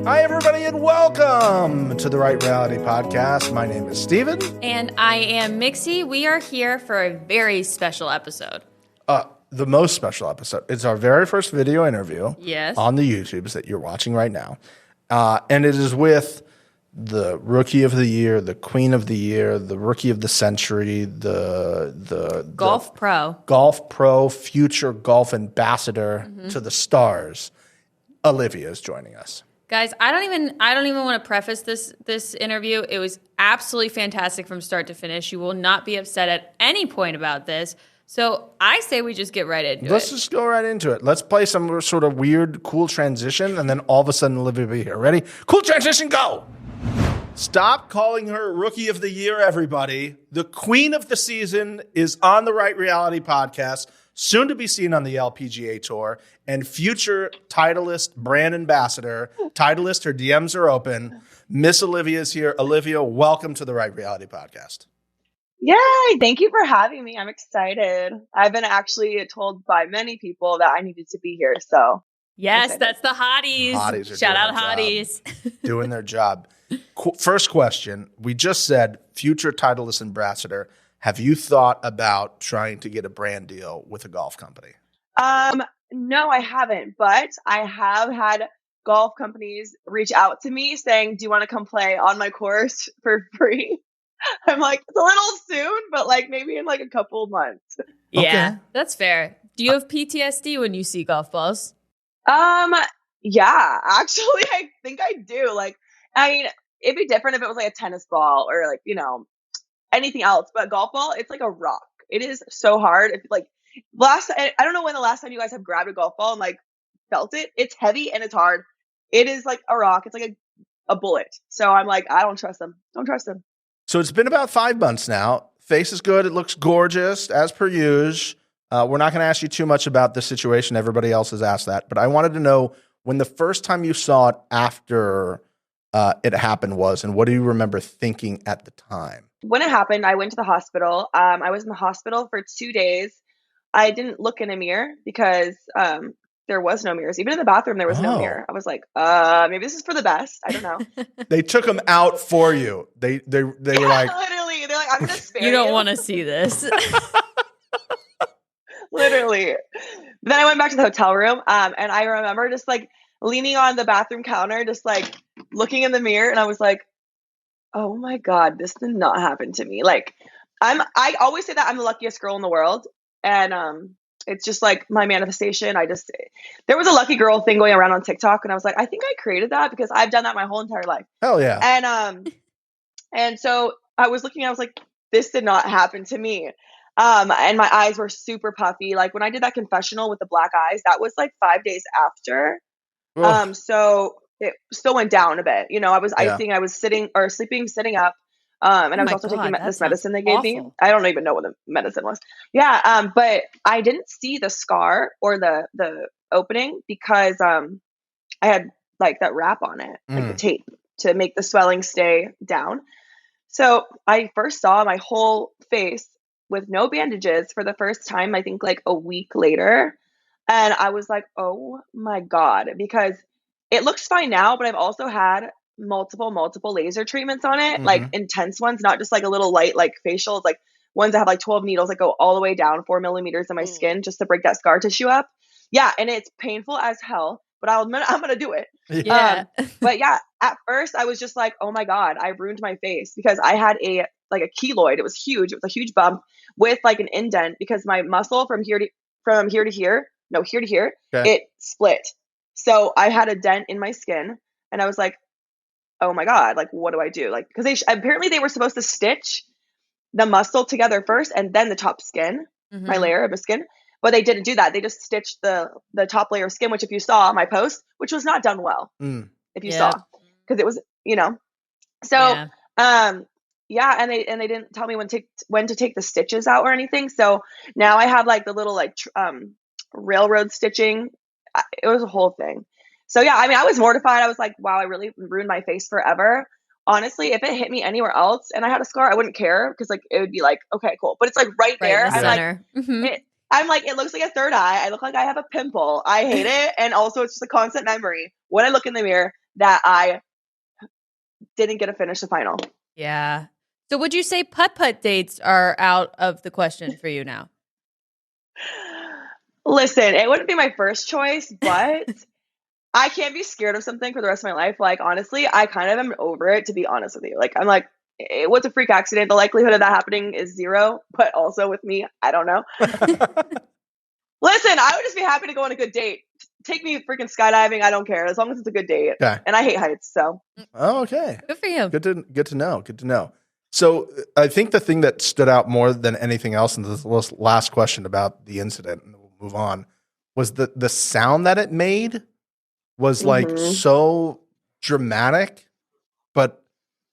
Hi, everybody, and welcome to the Right Reality Podcast. My name is Steven. And I am Mixie. We are here for a very special episode. The most special episode. It's our very first video interview on the YouTubes that you're watching right now. And it is with the Rookie of the Year, the Queen of the Year, the Rookie of the Century, the Golf Pro, future golf ambassador to the stars. Olivia is joining us. Guys, I don't even want to preface this interview. It was absolutely fantastic from start to finish. You will not be upset at any point about this. So I say we just get right into it. Let's just go right into it. Let's play some sort of weird, cool transition, and then all of a sudden Olivia will be here. Ready? Cool transition, go! Stop calling her Rookie of the Year, everybody. The Queen of the Season is on the Right Reality Podcast, soon to be seen on the LPGA Tour, and future Titleist brand ambassador. Titleist, her DMs are open. Miss Olivia is here. Olivia, welcome to the Right Reality Podcast. Yay! Thank you for having me. I'm excited. I've been actually told by many people that I needed to be here. So yes, that's the hotties. Shout out hotties. Doing their job. First question. We just said future Titleist ambassador. Have you thought about trying to get a brand deal with a golf company? No, I haven't. But I have had golf companies reach out to me saying, do you want to come play on my course for free? I'm like, it's a little soon, but like maybe in like a couple of months. Yeah, that's fair. Do you have PTSD when you see golf balls? Yeah, actually, I think I do. Like, I mean, it'd be different if it was like a tennis ball or like, anything else, but golf ball, it's like a rock. It is so hard. If like I don't know when the last time you guys have grabbed a golf ball and like felt it. It's heavy and it's hard. It is like a rock. It's like a bullet. So I'm like, I don't trust them. Don't trust them. So it's been about 5 months now. Face is good. It looks gorgeous, as per usual. We're not going to ask you too much about the situation. Everybody else has asked that. But I wanted to know when the first time you saw it after it happened was, and what do you remember thinking at the time? When it happened, I went to the hospital. I was in the hospital for 2 days. I didn't look in a mirror because there was no mirrors. Even in the bathroom, there was no mirror. I was like, maybe this is for the best. I don't know. They took them out for you. They were like, literally, they're like, I'm gonna spare you. You don't want to see this. Literally. Then I went back to the hotel room, and I remember just like leaning on the bathroom counter, just like looking in the mirror, and I was like, oh my God, this did not happen to me. Like, I always say that I'm the luckiest girl in the world, and it's just like my manifestation. There was a lucky girl thing going around on TikTok, and I was like, I think I created that because I've done that my whole entire life. Hell yeah. And so I was looking, I was like, this did not happen to me. And my eyes were super puffy. Like when I did that confessional with the black eyes, that was like 5 days after. So it still went down a bit. I was icing, I was sitting up. And I was also taking this medicine they gave me. I don't even know what the medicine was. Yeah. But I didn't see the scar or the opening because I had like that wrap on it, like the tape to make the swelling stay down. So I first saw my whole face with no bandages for the first time, I think like a week later. And I was like, oh my God, because it looks fine now, but I've also had multiple laser treatments on it, like intense ones, not just like a little light, like facials, like ones that have like 12 needles that go all the way down 4 millimeters in my skin just to break that scar tissue up. Yeah. And it's painful as hell, but I'll admit I'm going to do it. Yeah. But yeah, at first I was just like, oh my God, I ruined my face because I had a keloid. It was huge. It was a huge bump with like an indent because my muscle from here to here, it split. So I had a dent in my skin and I was like, oh my God, like, what do I do? Like, because apparently they were supposed to stitch the muscle together first and then the top skin, my layer of the skin. But they didn't do that. They just stitched the top layer of skin, which if you saw my post, which was not done well, if you saw, because it was, so, and they didn't tell me when to take the stitches out or anything. So now I have like the little like railroad stitching. It was a whole thing. So yeah, I mean, I was mortified. I was like, wow, I really ruined my face forever. Honestly, if it hit me anywhere else and I had a scar, I wouldn't care because like it would be like, okay, cool. But it's like right there. In the center. I'm like, it looks like a third eye. I look like I have a pimple. I hate it. And also it's just a constant memory. When I look in the mirror, that I didn't get to finish the final. Yeah. So would you say putt-putt dates are out of the question for you now? Listen, it wouldn't be my first choice, but I can't be scared of something for the rest of my life. Like, honestly, I kind of am over it, to be honest with you. Like, I'm like, it was a freak accident. The likelihood of that happening is 0, but also with me, I don't know. Listen, I would just be happy to go on a good date. Take me freaking skydiving. I don't care, as long as it's a good date. Okay. And I hate heights, so. Oh, okay. Good for you. Good to know. Good to know. So I think the thing that stood out more than anything else in this last question about the incident, and we'll move on, was the sound that it made was like so dramatic, but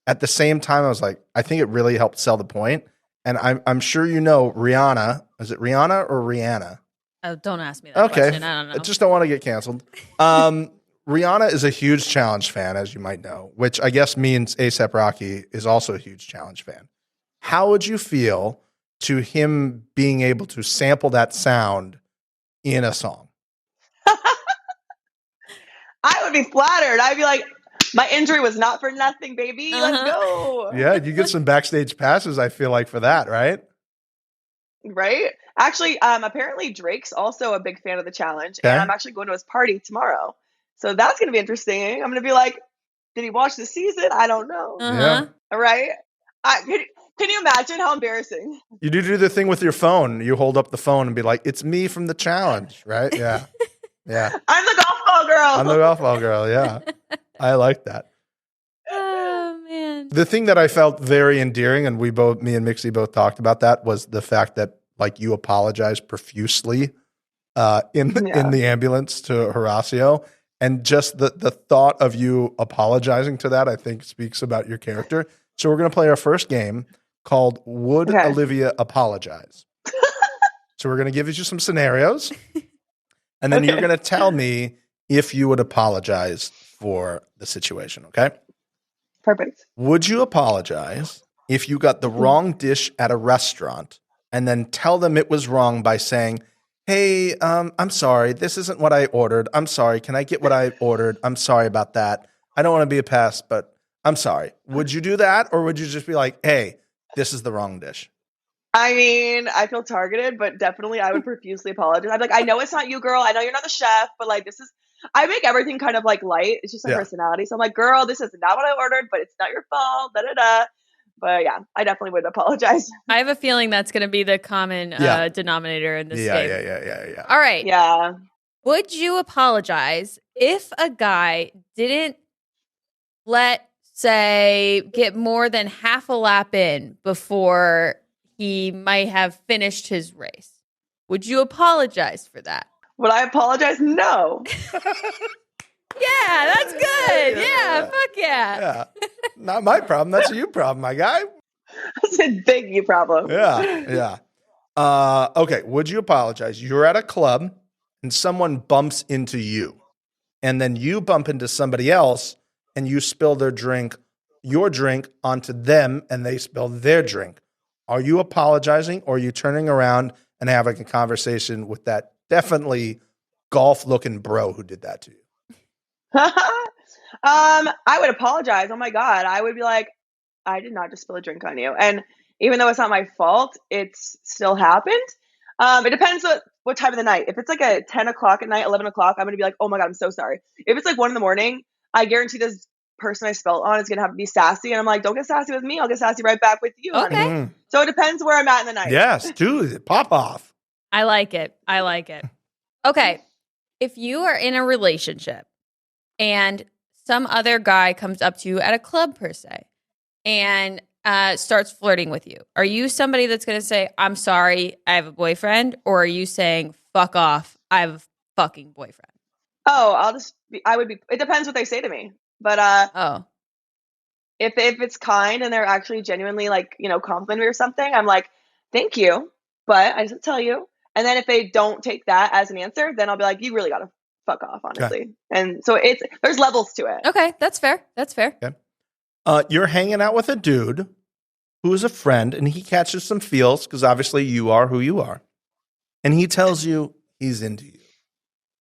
at the same time, I was like, I think it really helped sell the point. And I'm sure you know Rihanna. Is it Rihanna or Rihanna? Oh, don't ask me that question. I don't know. I just don't want to get canceled. Rihanna is a huge challenge fan, as you might know, which I guess means A$AP Rocky is also a huge challenge fan. How would you feel to him being able to sample that sound in a song? I would be flattered. I'd be like, my injury was not for nothing, baby. Let's go. Yeah, you get some backstage passes, I feel like, for that, right? Right? Actually, apparently Drake's also a big fan of the challenge, Okay. and I'm actually going to his party tomorrow. So that's going to be interesting. I'm going to be like, did he watch the season? I don't know. Yeah. All right? Can you imagine how embarrassing? You do the thing with your phone. You hold up the phone and be like, it's me from the challenge, right? Yeah. Yeah. I'm the golf ball girl. I'm the golf ball girl, yeah. I like that. Oh, man. The thing that I felt very endearing, and me and Mixie both talked about that, was the fact that like you apologized profusely in the ambulance to Horacio. And just the thought of you apologizing to that, I think, speaks about your character. So we're going to play our first game called Would Olivia Apologize? So we're going to give you some scenarios, and then you're going to tell me if you would apologize for the situation, okay? Perfect. Would you apologize if you got the wrong dish at a restaurant and then tell them it was wrong by saying, hey, I'm sorry, this isn't what I ordered. I'm sorry. Can I get what I ordered? I'm sorry about that. I don't want to be a pest, but I'm sorry. Would you do that? Or would you just be like, hey, this is the wrong dish? I mean, I feel targeted, but definitely I would profusely apologize. I'd be like, I know it's not you, girl. I know you're not the chef, but like, I make everything kind of like light. It's just my personality. So I'm like, girl, this is not what I ordered, but it's not your fault. Da da da. But yeah, I definitely would apologize. I have a feeling that's going to be the common denominator in this game. Yeah. All right. Yeah. Would you apologize if a guy didn't, let's say, get more than half a lap in before he might have finished his race? Would you apologize for that? Would I apologize? No. Yeah, that's good. Yeah, fuck yeah. Yeah. Not my problem. That's your problem, my guy. That's a big you problem. Yeah. Okay. Would you apologize? You're at a club and someone bumps into you, and then you bump into somebody else and you spill your drink onto them, and they spill their drink. Are you apologizing, or are you turning around and having a conversation with that definitely golf-looking bro who did that to you? I would apologize. Oh my God. I would be like, I did not just spill a drink on you. And even though it's not my fault, it's still happened. It depends what time of the night. If it's like a 10 o'clock at night, 11 o'clock, I'm going to be like, oh my God, I'm so sorry. If it's like 1 a.m, I guarantee this person I spilled on is going to have to be sassy. And I'm like, don't get sassy with me. I'll get sassy right back with you. Okay. Honey. So it depends where I'm at in the night. Yes, dude, pop off. I like it. Okay. If you are in a relationship and some other guy comes up to you at a club, per se, and starts flirting with you, are you somebody that's going to say, I'm sorry, I have a boyfriend? Or are you saying, fuck off, I have a fucking boyfriend? Oh, it depends what they say to me. But if it's kind and they're actually genuinely like, complimenting me or something, I'm like, thank you, but I didn't tell you. And then if they don't take that as an answer, then I'll be like, you really got to fuck off, honestly. Okay. And so there's levels to it. Okay, that's fair. Okay. You're hanging out with a dude who is a friend, and he catches some feels because obviously you are who you are, and he tells you he's into you.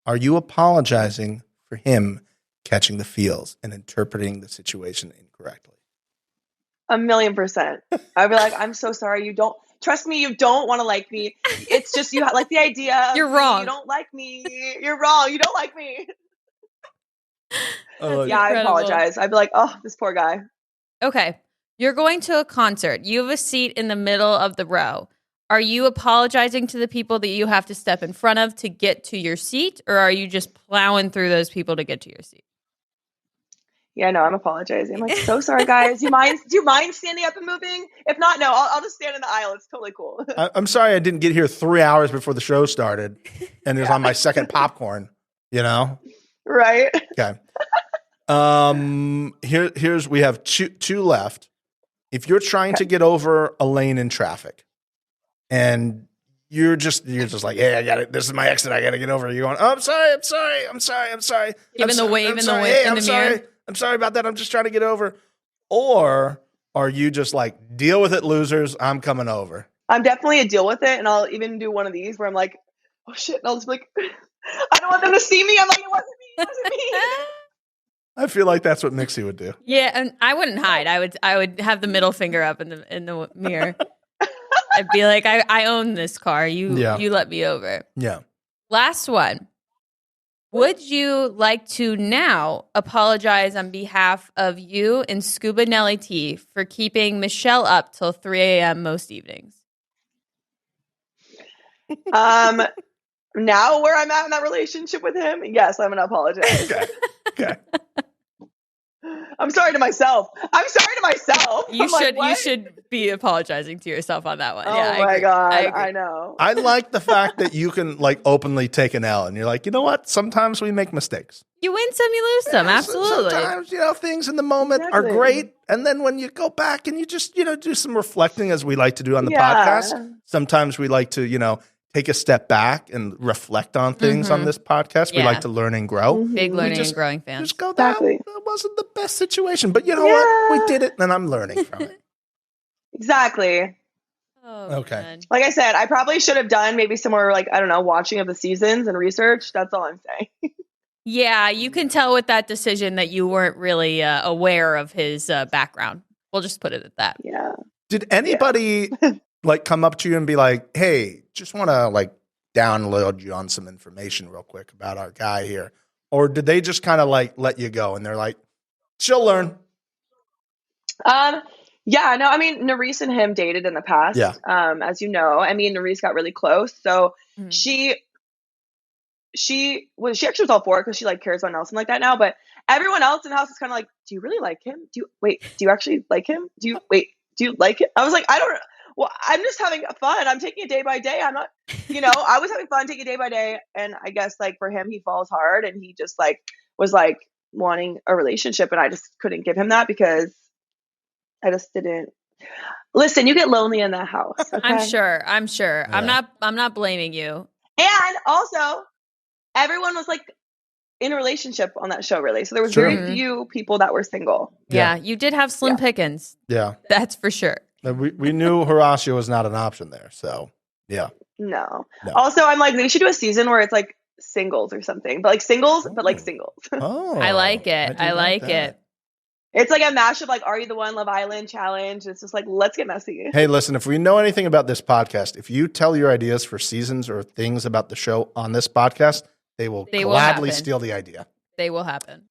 Are you apologizing for him catching the feels and interpreting the situation incorrectly. 1,000,000%. I'd be like, I'm so sorry. You don't trust me. You don't want to like me. It's just you like the idea. Of You're me. wrong. You don't like me. You're wrong. You don't like me. That's Yeah, I incredible. apologize. I'd be like, oh, this poor guy. Okay. You're going to a concert. You have a seat in the middle of the row. Are you apologizing to the people that you have to step in front of to get to your seat, or are you just plowing through those people to get to your seat? Yeah, no, I'm apologizing. I'm like, so sorry, guys. Do you mind standing up and moving? If not, no, I'll just stand in the aisle. It's totally cool. I'm sorry I didn't get here 3 hours before the show started, and it was on my second popcorn. You know, Right? okay. Here's we have two left. If you're trying to get over a lane in traffic, and you're just like, hey, I got it. This is my exit. I got to get over. You're going, oh, I'm sorry. Giving the wave in the mirror. I'm sorry about that. I'm just trying to get over. Or are you just like, deal with it, losers? I'm coming over. I'm definitely a deal with it, and I'll even do one of these where I'm like, oh shit, and I'll just be like, I don't want them to see me. I'm like, it wasn't me. I feel like that's what Mixie would do. Yeah, and I wouldn't hide. I would have the middle finger up in the mirror. I'd be like, I own this car. You let me over. Yeah. Last one. Would you like to now apologize on behalf of you and Scuba Nelly T for keeping Michelle up till 3 a.m. most evenings? Now where I'm at in that relationship with him, yes, I'm gonna apologize. Okay. I'm sorry to myself. You should be apologizing to yourself on that one. Oh yeah, my God. I agree. I know. I like the fact that you can like openly take an L and you're like, you know what? Sometimes we make mistakes. You win some, you lose some. Absolutely. Sometimes, things in the moment Exactly. are great. And then when you go back and you just, do some reflecting as we like to do on the Yeah. podcast, sometimes we like to, take a step back and reflect on things on this podcast. We Yeah. like to learn and grow. Big learning just- and growing fan. Just go, Exactly. that wasn't the best situation. But you know what? We did it and I'm learning from it. Exactly. Oh, Okay. man. Like I said, I probably should have done maybe some more like, I don't know, watching of the seasons and research. That's all I'm saying. Yeah, you can tell with that decision that you weren't really aware of his background. We'll just put it at that. Yeah. Did anybody like come up to you and be like, hey, just want to like download you on some information real quick about our guy here? Or did they just kind of like let you go and they're like, she'll learn? Yeah, no, I mean, Nerys and him dated in the past. Yeah. As you know, I mean, Nerys got really close. So Mhm. she actually was all for it because she like cares about Nelson like that now. But everyone else in the house is kind of like, do you really like him? Do you actually like him? Do you like him? I was like, I don't know. Well, I'm just having fun. I'm taking it day by day. I'm not, I was having fun taking it day by day. And I guess like for him, he falls hard and he just like was like wanting a relationship. And I just couldn't give him that because I just didn't. Listen, you get lonely in that house. Okay? I'm sure. Yeah. I'm not blaming you. And also, everyone was like in a relationship on that show, really. So there was Sure. very few people that were single. Yeah, you did have slim Yeah. pickings. Yeah. That's for sure. We knew Horacio was not an option there. So, yeah. No. No. Also, I'm like, they should do a season where it's like singles or something, but like singles, but like Oh. singles. Oh. I like it. do I like that. it. It's like a mashup, like Are You the One, Love Island challenge. It's just like, let's get messy. Hey, listen, if we know anything about this podcast, if you tell your ideas for seasons or things about the show on this podcast, they will They will gladly happen. steal the idea. They will happen.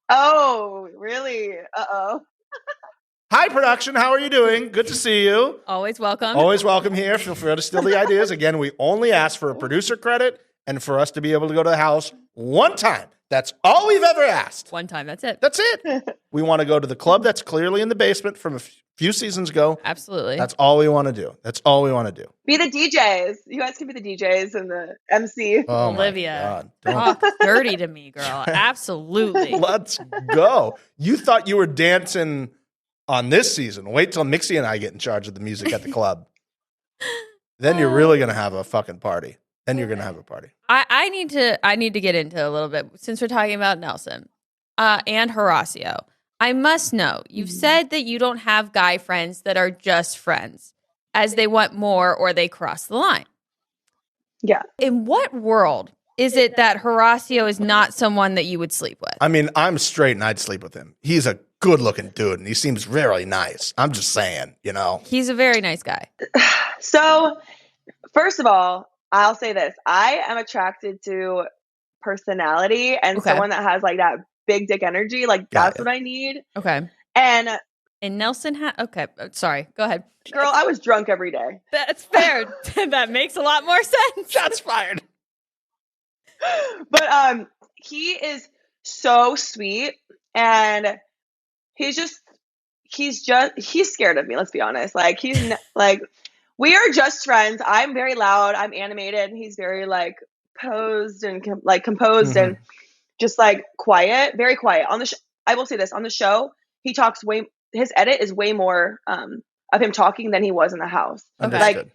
Oh, really? Uh-oh. Hi, production. How are you doing? Good to see you. Always welcome. Always welcome here. Feel free to steal the ideas. Again, we only ask for a producer credit and for us to be able to go to the house one time. That's all we've ever asked. One time. That's it. That's it. We want to go to the club that's clearly in the basement from a few seasons ago. Absolutely. That's all we want to do. That's all we want to do. Be the DJs. You guys can be the DJs and the MC. Oh, my Olivia. God. Talk dirty to me, girl. Absolutely. Let's go. You thought you were dancing on this season. Wait till Mixie and I get in charge of the music at the club. Then you're really going to have a fucking party. Then you're going to have a party. I need to get into a little bit since we're talking about Nelson and Horacio. I must know, you've said that you don't have guy friends that are just friends, as they want more or they cross the line. Yeah. In what world is it that Horacio is not someone that you would sleep with? I mean, I'm straight and I'd sleep with him. He's a good looking dude and he seems really nice. I'm just saying, you know. He's a very nice guy. So, first of all, I'll say this. I am attracted to personality and Okay. someone that has like that big dick energy. Like, that's what I need. Okay. And Nelson okay. Sorry. Go ahead. girl, I was drunk every day. That's fair. That makes a lot more sense. Shots fired. But he is so sweet and he's scared of me, let's be honest. Like like we are just friends. I'm very loud, I'm animated, and he's very like posed and composed and just like quiet, very quiet. On the I will say this, on the show, he talks his edit is way more of him talking than he was in the house. Okay. Like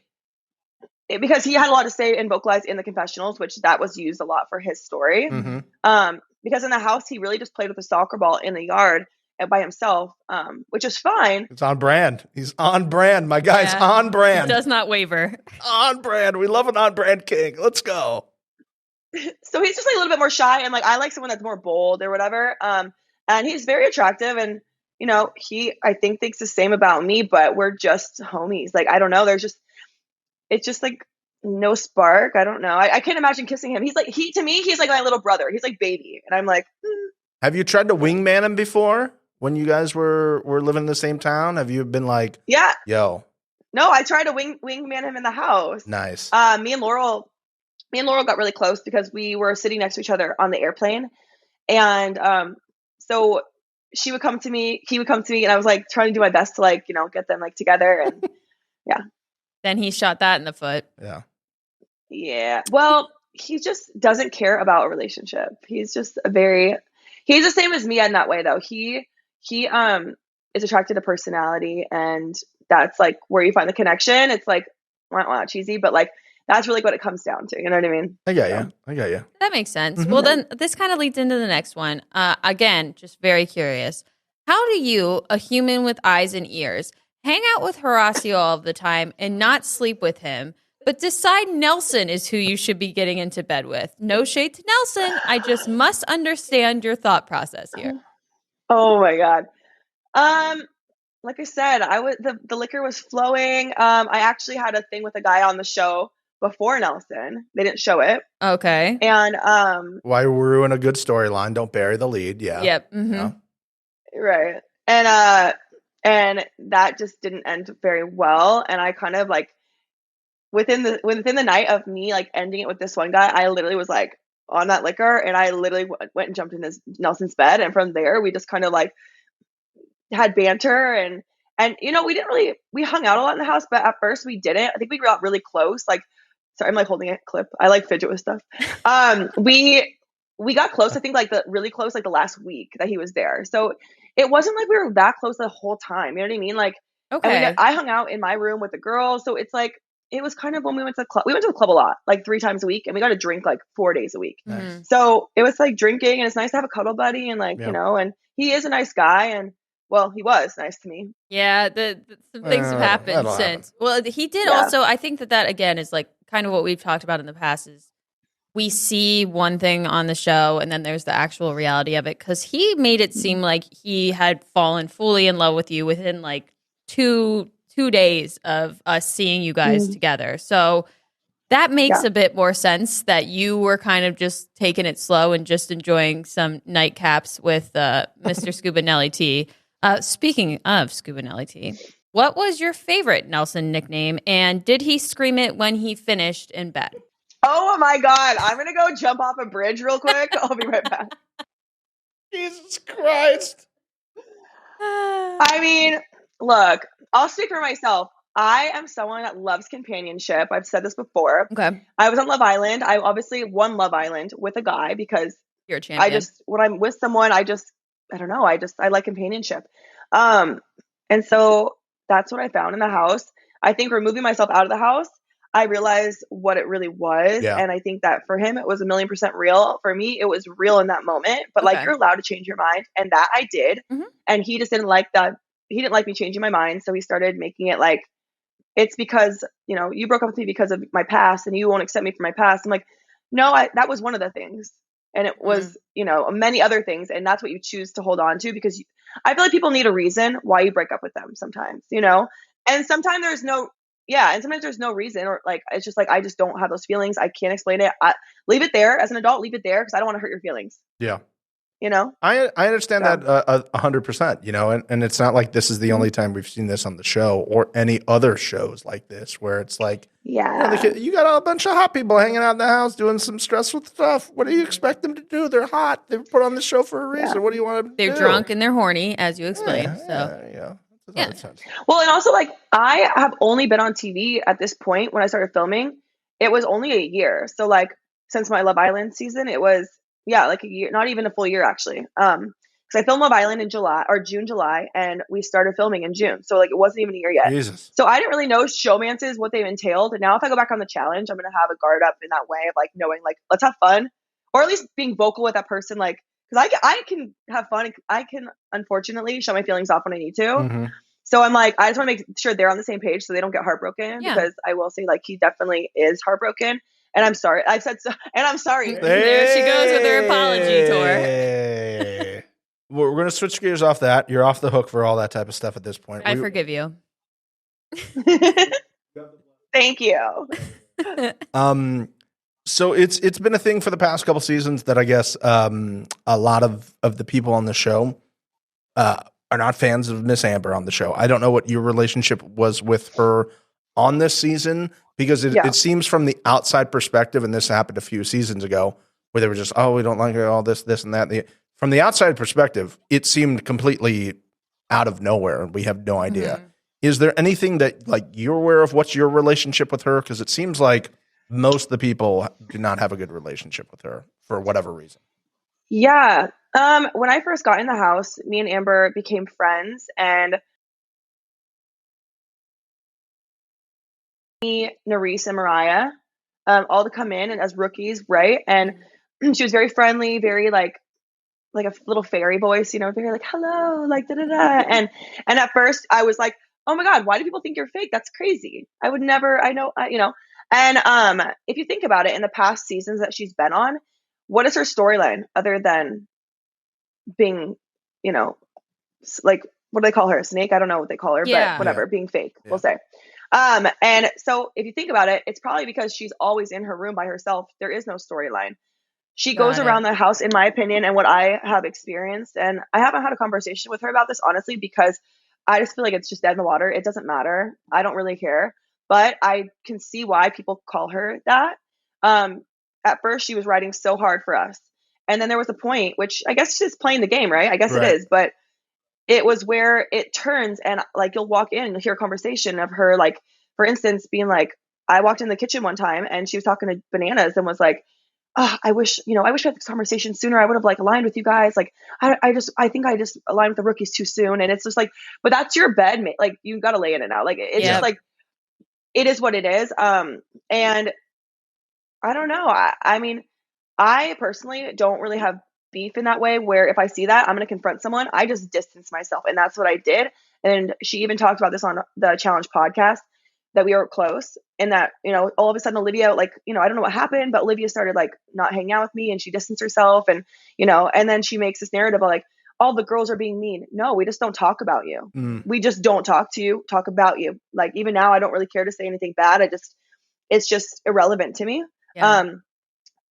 because he had a lot to say and vocalize in the confessionals, which that was used a lot for his story. Because in the house, he really just played with a soccer ball in the yard by himself, which is fine. It's on brand. He's on brand. My guy's on brand. He does not waver. On brand. We love an on brand king. Let's go. So he's just like a little bit more shy, and like I like someone that's more bold or whatever. And he's very attractive, and you know, I think thinks the same about me, but we're just homies. Like I don't know. It's just like no spark. I don't know. I can't imagine kissing him. To me, he's like my little brother. He's like baby. And I'm like, Have you tried to wingman him before when you guys were living in the same town? Have you been like, yeah, yo? No, I tried to wingman him in the house. Nice. Me and Laurel got really close because we were sitting next to each other on the airplane. And so she would come to me, he would come to me, and I was like trying to do my best to like, you know, get them like together. And yeah. Then he shot that in the foot. Yeah. Yeah. Well, he just doesn't care about a relationship. He's just he's the same as me in that way though. He is attracted to personality, and that's like where you find the connection. It's like not cheesy, but like that's really what it comes down to. You know what I mean? I got you. That makes sense. Well, then this kind of leads into the next one. Again, just very curious. How do you, a human with eyes and ears, hang out with Horacio all of the time and not sleep with him, but decide Nelson is who you should be getting into bed with? No shade to Nelson. I just must understand your thought process here. Oh my God. Like I said, the liquor was flowing. I actually had a thing with a guy on the show before Nelson. They didn't show it. Okay. And why ruin a good storyline? Don't bury the lead. Yeah. Yep. You know? Right. And that just didn't end very well. And I kind of like within the night of me like ending it with this one guy, I literally was like on that liquor, and I literally went and jumped in Nelson's bed, and from there we just kind of like had banter and you know, we hung out a lot in the house, but at first we didn't. I think we got really close. Like, sorry, I'm like holding a clip. I like fidget with stuff. We got close. I think like really close, like the last week that he was there. So it wasn't like we were that close the whole time. You know what I mean? Like, okay. I hung out in my room with the girls. So it's like, it was kind of when we went to the club. We went to the club a lot, like 3 times a week, and we got to drink like 4 days a week. Mm-hmm. So it was like drinking, and it's nice to have a cuddle buddy, and like, you know, and he is a nice guy, and well, he was nice to me. Yeah, some things have happened since. Well, he did also, I think that again is like kind of what we've talked about in the past is we see one thing on the show and then there's the actual reality of it, because he made it seem like he had fallen fully in love with you within like two days of us seeing you guys together. So that makes a bit more sense that you were kind of just taking it slow and just enjoying some nightcaps with Mr. Scuba Nelly T. Speaking of Scuba Nelly T, what was your favorite Nelson nickname, and did he scream it when he finished in bed? Oh my God. I'm going to go jump off a bridge real quick. I'll be right back. Jesus Christ. I mean, look, I'll speak for myself. I am someone that loves companionship. I've said this before. Okay. I was on Love Island. I obviously won Love Island with a guy because you're a champion. when I'm with someone, I don't know. I like companionship. And so that's what I found in the house. I think removing myself out of the house, I realized what it really was. Yeah. And I think that for him, it was 1,000,000% real. For me, it was real in that moment. But like, you're allowed to change your mind. And that I did. Mm-hmm. And he just didn't like that. He didn't like me changing my mind. So he started making it like, it's because, you know, you broke up with me because of my past and you won't accept me for my past. I'm like, No, that was one of the things. And it was, many other things. And that's what you choose to hold on to because I feel like people need a reason why you break up with them sometimes, And sometimes there's no reason or like, it's just like, I just don't have those feelings. I can't explain it. Leave it there as an adult, leave it there because I don't want to hurt your feelings. Yeah. I understand that 100%, and it's not like this is the only time we've seen this on the show or any other shows like this where it's like, you got a bunch of hot people hanging out in the house doing some stressful stuff. What do you expect them to do? They're hot. They were put on the show for a reason. Yeah. What do you want them to do? They're drunk and they're horny, as you explained. Yeah. Well, and also like I have only been on TV at this point when I started filming. It was only a year. So like since my Love Island season, it was like a year, not even a full year actually. Because I filmed Love Island in June, July, and we started filming in June. So like it wasn't even a year yet. Jesus. So I didn't really know showmances, what they've entailed. And now if I go back on the challenge, I'm gonna have a guard up in that way of like knowing like let's have fun, or at least being vocal with that person, like because I can have fun. I can unfortunately show my feelings off when I need to. Mm-hmm. So I'm like, I just want to make sure they're on the same page so they don't get heartbroken because I will say like he definitely is heartbroken. And I'm sorry. I've said so, and I'm sorry. There she goes with her apology tour. We're going to switch gears off that. You're off the hook for all that type of stuff at this point. I forgive you. Thank you. So it's been a thing for the past couple seasons that I guess a lot of the people on the show are not fans of Miss Amber on the show. I don't know what your relationship was with her on this season because it seems from the outside perspective, and this happened a few seasons ago, where they were just, we don't like her, all this, and that. From the outside perspective, it seemed completely out of nowhere, and we have no idea. Mm-hmm. Is there anything that like you're aware of? What's your relationship with her? Because it seems like most of the people do not have a good relationship with her for whatever reason. Yeah. When I first got in the house, me and Amber became friends, and me, Nerese, and Mariah, all to come in and as rookies, right? And she was very friendly, very like a little fairy voice, very like hello, like da da da. And at first I was like, oh my god, why do people think you're fake? That's crazy. I would never. I know, And if you think about it, in the past seasons that she's been on, what is her storyline other than being, like what do they call her? A snake? I don't know what they call her, but whatever, being fake, we'll say. And so if you think about it, it's probably because she's always in her room by herself. There is no storyline. She goes around the house, in my opinion, and what I have experienced. And I haven't had a conversation with her about this, honestly, because I just feel like it's just dead in the water. It doesn't matter. I don't really care. But I can see why people call her that. At first, she was writing so hard for us. And then there was a point, which I guess she's playing the game, right? I guess it is. But it was where it turns and like you'll walk in and you'll hear a conversation of her, like, for instance, being like, I walked in the kitchen one time and she was talking to Bananas and was like, oh, I wish we had this conversation sooner. I would have like aligned with you guys. Like, I think I just aligned with the rookies too soon. And it's just like, but that's your bed, mate. Like, you got to lay in it now. Like, it's just like, it is what it is. And I don't know. I mean, I personally don't really have beef in that way where if I see that I'm going to confront someone, I just distance myself. And that's what I did. And she even talked about this on the Challenge podcast, that we were close and that, all of a sudden Olivia, like, I don't know what happened, but Olivia started like not hanging out with me and she distanced herself and, and then she makes this narrative of like, all the girls are being mean. No, we just don't talk about you. We just don't talk about you. Like even now, I don't really care to say anything bad. It's just irrelevant to me. Yeah.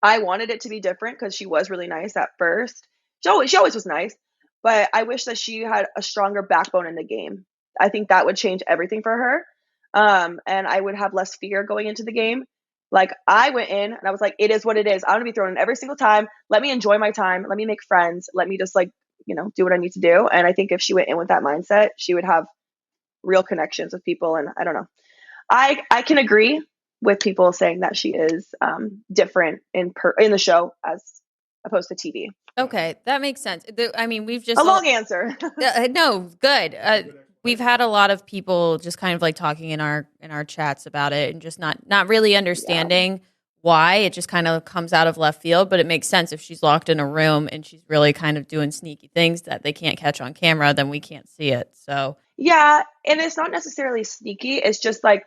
I wanted it to be different because she was really nice at first. She always was nice, but I wish that she had a stronger backbone in the game. I think that would change everything for her. And I would have less fear going into the game. Like I went in and I was like, it is what it is. I'm gonna be thrown in every single time. Let me enjoy my time. Let me make friends. Let me just like, do what I need to do. And I think if she went in with that mindset, she would have real connections with people. And I don't know. I can agree with people saying that she is different in the show as opposed to TV. Okay, that makes sense. I mean, we've just a long answer. No, good. We've had a lot of people just kind of like talking in our chats about it and just not really understanding why. It just kind of comes out of left field, but it makes sense if she's locked in a room and she's really kind of doing sneaky things that they can't catch on camera, then we can't see it. So yeah, and it's not necessarily sneaky. It's just like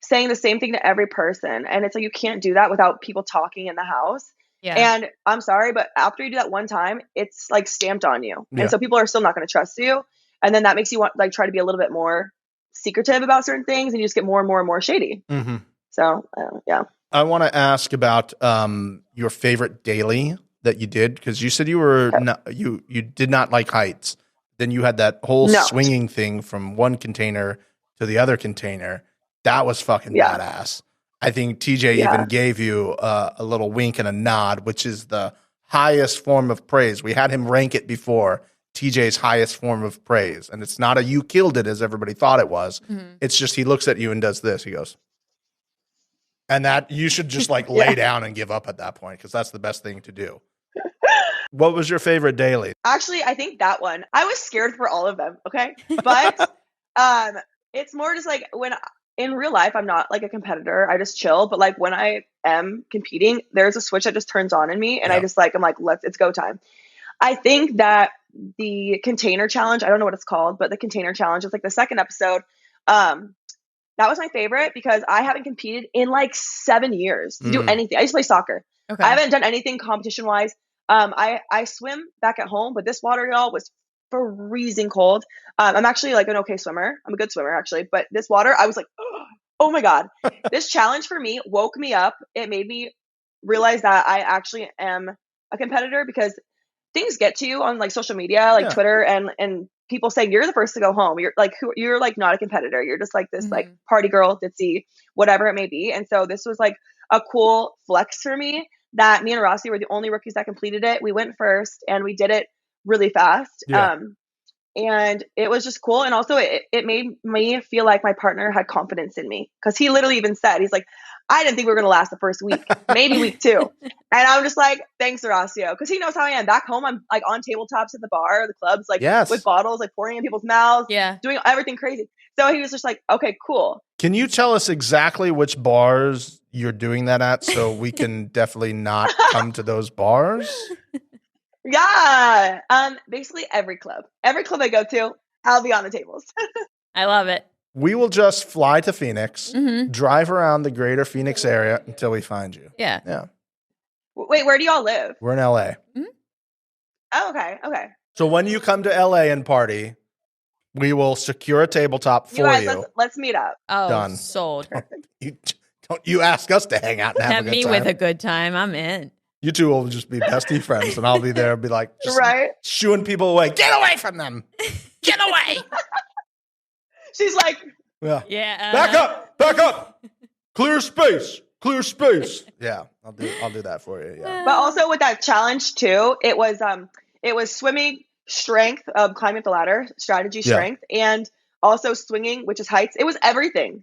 saying the same thing to every person. And it's like, you can't do that without people talking in the house. Yeah. And I'm sorry, but after you do that one time, it's like stamped on you. Yeah. And so people are still not going to trust you. And then that makes you want like try to be a little bit more secretive about certain things, and you just get more and more and more shady. Mm-hmm. So yeah. I want to ask about your favorite daily that you did, because you said you were you did not like heights. Then you had that whole swinging thing from one container to the other container. That was fucking badass. I think TJ even gave you a little wink and a nod, which is the highest form of praise. We had him rank it before. TJ's highest form of praise. And it's not a you killed it as everybody thought it was. Mm-hmm. It's just he looks at you and does this. He goes. And that you should just like lay down and give up at that point, because that's the best thing to do. What was your favorite daily? Actually, I think that one. I was scared for all of them, okay? But it's more just like when in real life, I'm not like a competitor. I just chill. But like when I am competing, there's a switch that just turns on in me. And I just like, I'm like, it's go time. I think that the container challenge, I don't know what it's called, but the container challenge is like the second episode. That was my favorite because I haven't competed in like 7 years to do anything. I just play soccer. Okay. I haven't done anything competition wise. I swim back at home, but this water, y'all, was freezing cold. I'm actually like an okay swimmer. I'm a good swimmer actually, but this water, I was like, oh my God. This challenge for me woke me up. It made me realize that I actually am a competitor, because things get to you on like social media, like Twitter, and people saying you're the first to go home. You're like, you're like not a competitor. You're just like this like party girl, ditzy, whatever it may be. And so this was like a cool flex for me that me and Rossi were the only rookies that completed it. We went first and we did it really fast. Yeah. And it was just cool. And also it made me feel like my partner had confidence in me, because he literally even said, he's like, I didn't think we were going to last the first week, maybe week 2. And I'm just like, thanks, Horacio. Because he knows how I am. Back home, I'm like on tabletops at the bar, the clubs, like with bottles, like pouring in people's mouths, doing everything crazy. So he was just like, okay, cool. Can you tell us exactly which bars you're doing that at, so we can definitely not come to those bars? Yeah. Basically every club I go to, I'll be on the tables. I love it. We will just fly to Phoenix, drive around the greater Phoenix area until we find you. Yeah. Yeah. Wait, where do y'all live? We're in LA. Mm-hmm. Oh, okay. Okay. So when you come to LA and party, we will secure a tabletop for you. Let's meet up. Oh, done. Sold. You ask us to hang out and have a good me time. with a good time. I'm in. You two will just be bestie friends, and I'll be there and be like, just shooing people away. Get away from them. Get away. She's like, yeah. Back up. Clear space. Yeah, I'll do that for you. Yeah. But also with that challenge too, it was swimming, strength, climbing up the ladder, strategy, strength, and also swinging, which is heights. It was everything.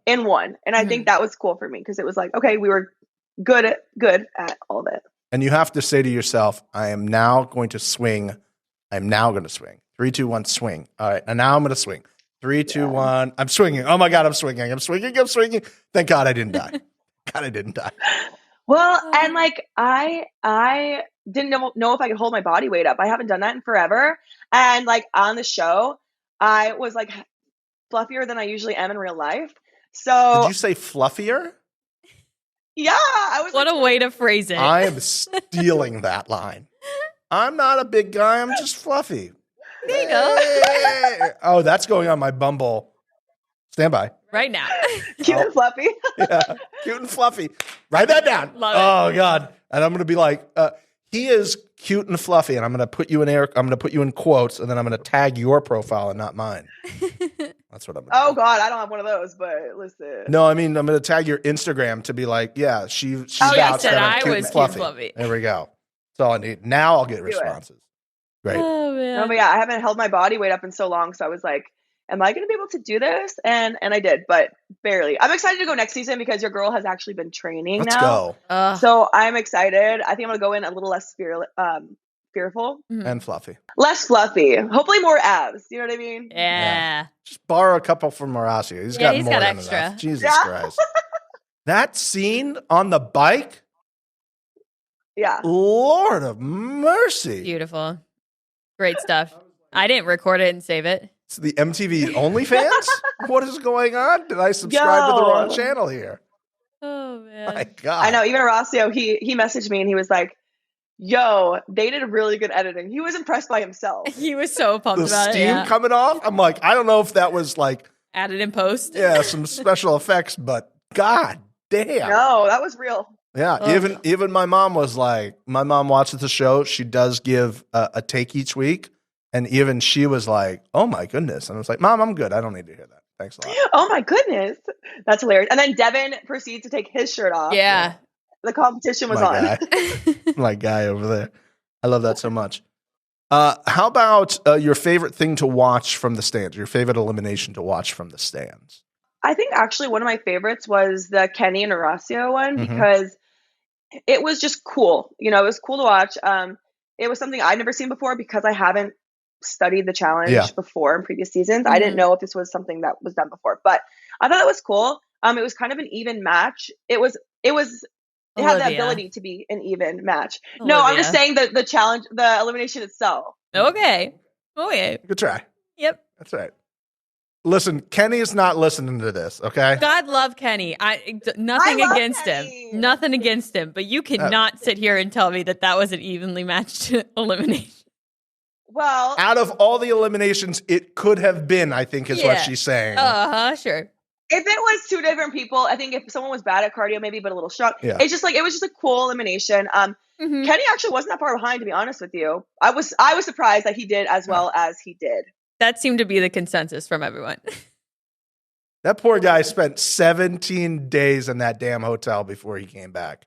In one. And I think that was cool for me, because it was like, okay, we were good at all of it. And you have to say to yourself, I am now going to swing. I'm now going to swing. 3, 2, 1, swing. All right. And now I'm going to swing. 3, 2, 1. I'm swinging. Oh my God, I'm swinging. Thank God I didn't die. Well, and like I didn't know if I could hold my body weight up. I haven't done that in forever. And like on the show, I was like fluffier than I usually am in real life. So did you say fluffier? Yeah, I was. What a way to phrase it. I am stealing that line. I'm not a big guy. I'm just fluffy. There you go. Oh, that's going on my Bumble. Stand by. Right now. Cute and fluffy. Yeah, cute and fluffy. Write that down. Love it. Oh God. And I'm going to be like, he is cute and fluffy, and I'm going to put you in quotes, and then I'm going to tag your profile and not mine. That's what I'm going to do. Oh God, I don't have one of those, but listen. No, I mean, I'm going to tag your Instagram to be like, yeah, she's said I was cute and fluffy. There we go. That's all I need. Now I'll get responses. Great. Oh man. No, but yeah, I haven't held my body weight up in so long, so I was like, am I going to be able to do this? And I did, but barely. I'm excited to go next season because your girl has actually been training Let's now. go. So I'm excited. I think I'm going to go in a little less fearful. And fluffy. Less fluffy. Hopefully more abs. You know what I mean? Yeah. Just borrow a couple from Horacio. He's got more than extra. enough. Jesus Christ. That scene on the bike? Yeah. Lord of mercy. Beautiful. Great stuff. I didn't record it and save it. It's the MTV OnlyFans? What is going on? Did I subscribe to the wrong Yo. channel here? Oh man. My God. I know. Even Horacio, he messaged me and he was like, "Yo, they did a really good editing." He was impressed by himself. He was so pumped The about it. steam Yeah. coming off. I'm like, I don't know if that was like, Added in post. yeah, some special effects, but God damn. No, that was real. Yeah, Oh. even my mom was like, my mom watches the show. She does give a take each week, and even she was like, "Oh my goodness!" And I was like, "Mom, I'm good. I don't need to hear that. Thanks a lot." Oh my goodness, that's hilarious. And then Devin proceeds to take his shirt off. Yeah. The competition was My on. guy, my guy over there. I love that so much. How about your favorite thing to watch from the stands? Your favorite elimination to watch from the stands? I think actually one of my favorites was the Kenny and Horacio one Mhm. because it was just cool. You know, it was cool to watch. It was something I'd never seen before because I haven't studied the challenge Yeah. before in previous seasons. I didn't Mhm. know if this was something that was done before, but I thought it was cool. It was kind of an even match. It had the Olivia. ability to be an even match. No, I'm just Olivia. saying that the challenge, the elimination itself. Okay. Okay. Good try. Yep. That's right. Listen, Kenny is not listening to this. Okay. God love Kenny. Nothing I love against Kenny. him. Nothing against him. But you cannot sit here and tell me that that was an evenly matched elimination. Well, Out of all the eliminations, it could have been. I think is what Yeah. she's saying. Sure. if it was two different people, I think if someone was bad at cardio, maybe, but a little strong, Yeah. it's just like it was just a cool elimination. Mhm. Kenny actually wasn't that far behind, to be honest with you. I was surprised that he did as well as he did. That seemed to be the consensus from everyone. That poor guy spent 17 days in that damn hotel before he came back.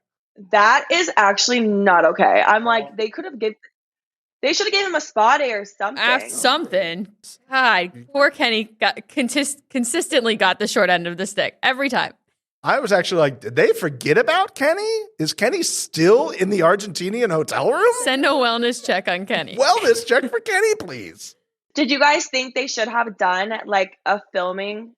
That is actually not okay. I'm like, they should have given him a spa day or something. Something. God, poor Kenny consistently got the short end of the stick every time. I was actually like, did they forget about Kenny? Is Kenny still in the Argentinian hotel room? Send a wellness check on Kenny. Wellness check for Kenny, please. Did you guys think they should have done like a filming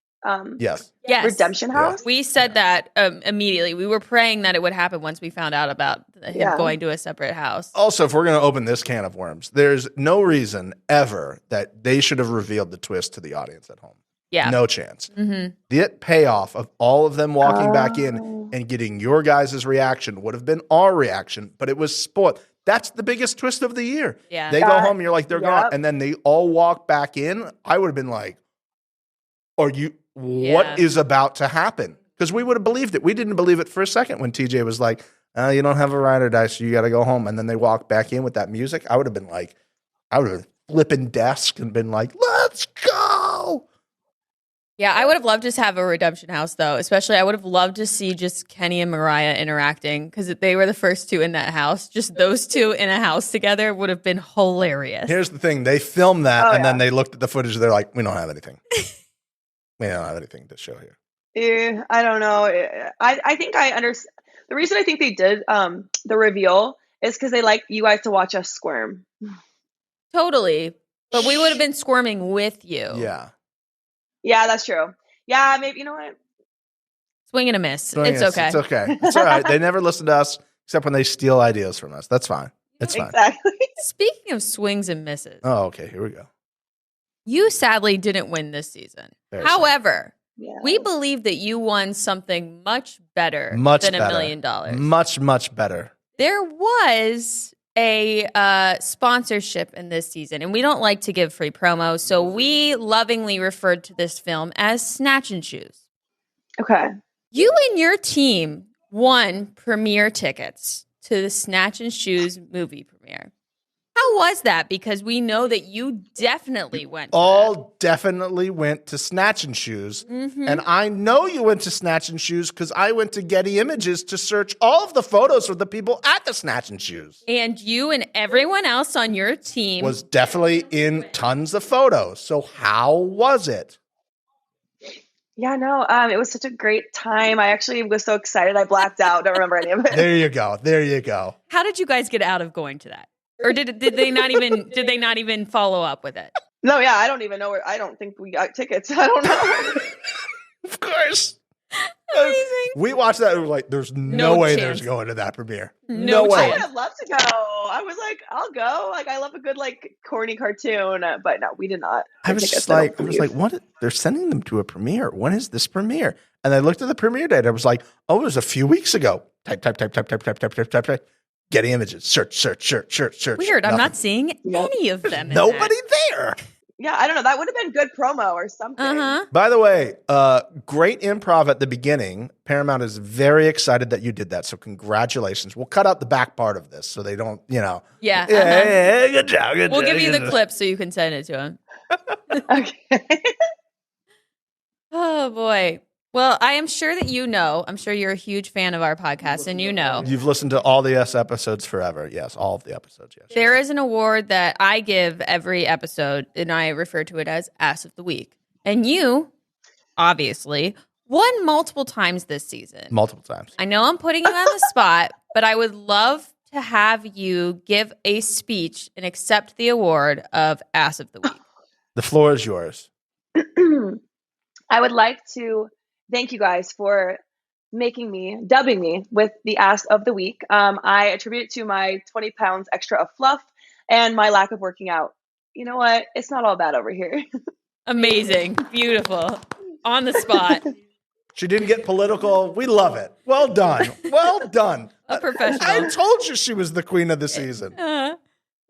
Yes. Yes. redemption house? We said that immediately. We were praying that it would happen once we found out about him Yeah. going to a separate house. Also, if we're going to open this can of worms, there's no reason ever that they should have revealed the twist to the audience at home. Yeah. No chance. Mm-hmm. The payoff of all of them walking back in Oh. and getting your guys' reaction would have been our reaction, but it was spoiled. That's the biggest twist of the year. Yeah. They go home and you're like, they're gone. Yep. And then they all walk back in. I would have been like, what is about to happen? Because we would have believed it. We didn't believe it for a second when TJ was like, you don't have a ride or die, so you got to go home. And then they walk back in with that music. I would have been like, I would have flipping desk and been like, let's go. Yeah, I would have loved to have a redemption house, though. Especially, I would have loved to see just Kenny and Mariah interacting because they were the first two in that house. Just those two in a house together would have been hilarious. Here's the thing. They filmed that, Oh, and then yeah. they looked at the footage. They're like, we don't have anything. We don't have anything to show here. I don't know. I think I understand. The reason I think they did the reveal is because they like you guys to watch us squirm. Totally. But we would have been squirming with you. Yeah. Yeah, that's true. Yeah, maybe, you know what? Swing and a miss. So, It's yes, okay. It's okay. It's all right. They never listen to us except when they steal ideas from us. That's fine. It's fine. Exactly. Speaking of swings and misses, Oh, okay. Here we go. you sadly didn't win this season. Very sad. However, Yeah. we believe that you won something much better Much than better. $1 million. Much, much better. There was a sponsorship in this season, and we don't like to give free promo, so we lovingly referred to this film as Snatch and Shoes. Okay. You and your team won premiere tickets to the Snatch and Shoes movie premiere. How was that? Because we know that you definitely went to All definitely went to Snatch and Shoes. that. Mhm. And I know you went to Snatch and Shoes because I went to Getty Images to search all of the photos of the people at the Snatch and Shoes. And you and everyone else on your team Was definitely in tons of photos. So how was it? Yeah, no, it was such a great time. I actually was so excited. I blacked out. Don't remember any of it. There you go. There you go. How did you guys get out of going to that? Or did they not even follow up with it? No, yeah, I don't even know where. I don't think we got tickets. I don't know. Of course. Amazing. We watched that and we were like, there's no way chance. there's going to that premiere. No I way. would have loved to go. I was like, I'll go. Like, I love a good, like, corny cartoon. But no, we did not. I was like, what? They're sending them to a premiere. When is this premiere? And I looked at the premiere date. I was like, oh, it was a few weeks ago. Type. Getting images. Search. Weird. I'm Nothing. not seeing any of them. In Nobody that. there. Yeah, I don't know. That would have been good promo or something. Uh-huh. By the way, great improv at the beginning. Paramount is very excited that you did that. So congratulations. We'll cut out the back part of this so they don't, Yeah. Yeah, good job. We'll give you the clip so you can send it to him. Okay. Oh, boy. Well, I am sure that I'm sure you're a huge fan of our podcast, and You've listened to all the S episodes forever. Yes, all of the episodes. Yes. there is an award that I give every episode, and I refer to it as Ass of the Week. And you, obviously, won multiple times this season. Multiple times. I know I'm putting you on the spot, but I would love to have you give a speech and accept the award of Ass of the Week. The floor is yours. I would like to thank you guys for dubbing me with the ass of the week. I attribute it to my 20 pounds extra of fluff and my lack of working out. You know what? It's not all bad over here. Amazing. Beautiful. On the spot. She didn't get political. We love it. Well done. Well done. A professional. I told you she was the queen of the season.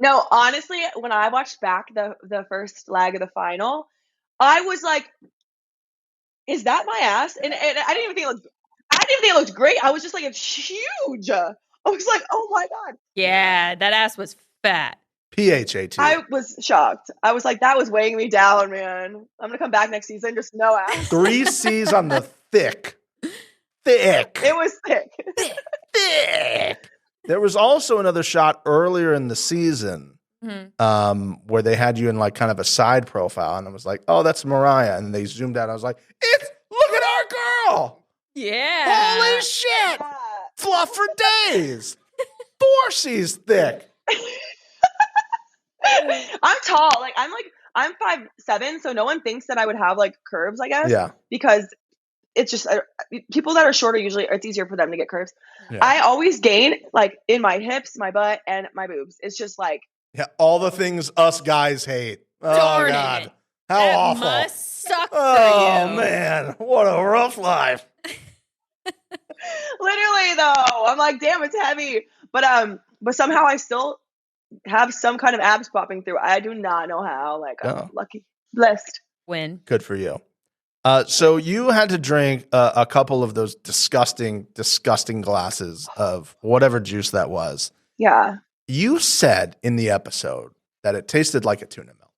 No, honestly, when I watched back the first leg of the final, I was like, is that my ass? And I didn't even think it looked great. I was just like, it's huge. I was like, oh my God. Yeah, that ass was fat. PHAT. I was shocked. I was like, that was weighing me down, man. I'm going to come back next season, just no ass. 3 C's on the thick. Thick. It was thick. Thick. There was also another shot earlier in the season where they had you in like kind of a side profile, and I was like, oh, that's Mariah. And they zoomed out. I was like, look at our girl. Yeah. Holy shit. Yeah. Fluff for days. 4 C's thick. I'm tall. I'm 5'7", so no one thinks that I would have like curves, I guess. Yeah. Because it's just people that are shorter usually it's easier for them to get curves. Yeah. I always gain like in my hips, my butt, and my boobs. It's just like All the things us guys hate. Oh, Darn God. it. How That awful. must suck Oh, for you. man. What a rough life. literally though. I'm like, damn, it's heavy. But somehow I still have some kind of abs popping through. I do not know how. Like, I'm lucky, blessed. Win. Good for you. So you had to drink a couple of those disgusting glasses of whatever juice that was. Yeah. You said in the episode that it tasted like a tuna melt.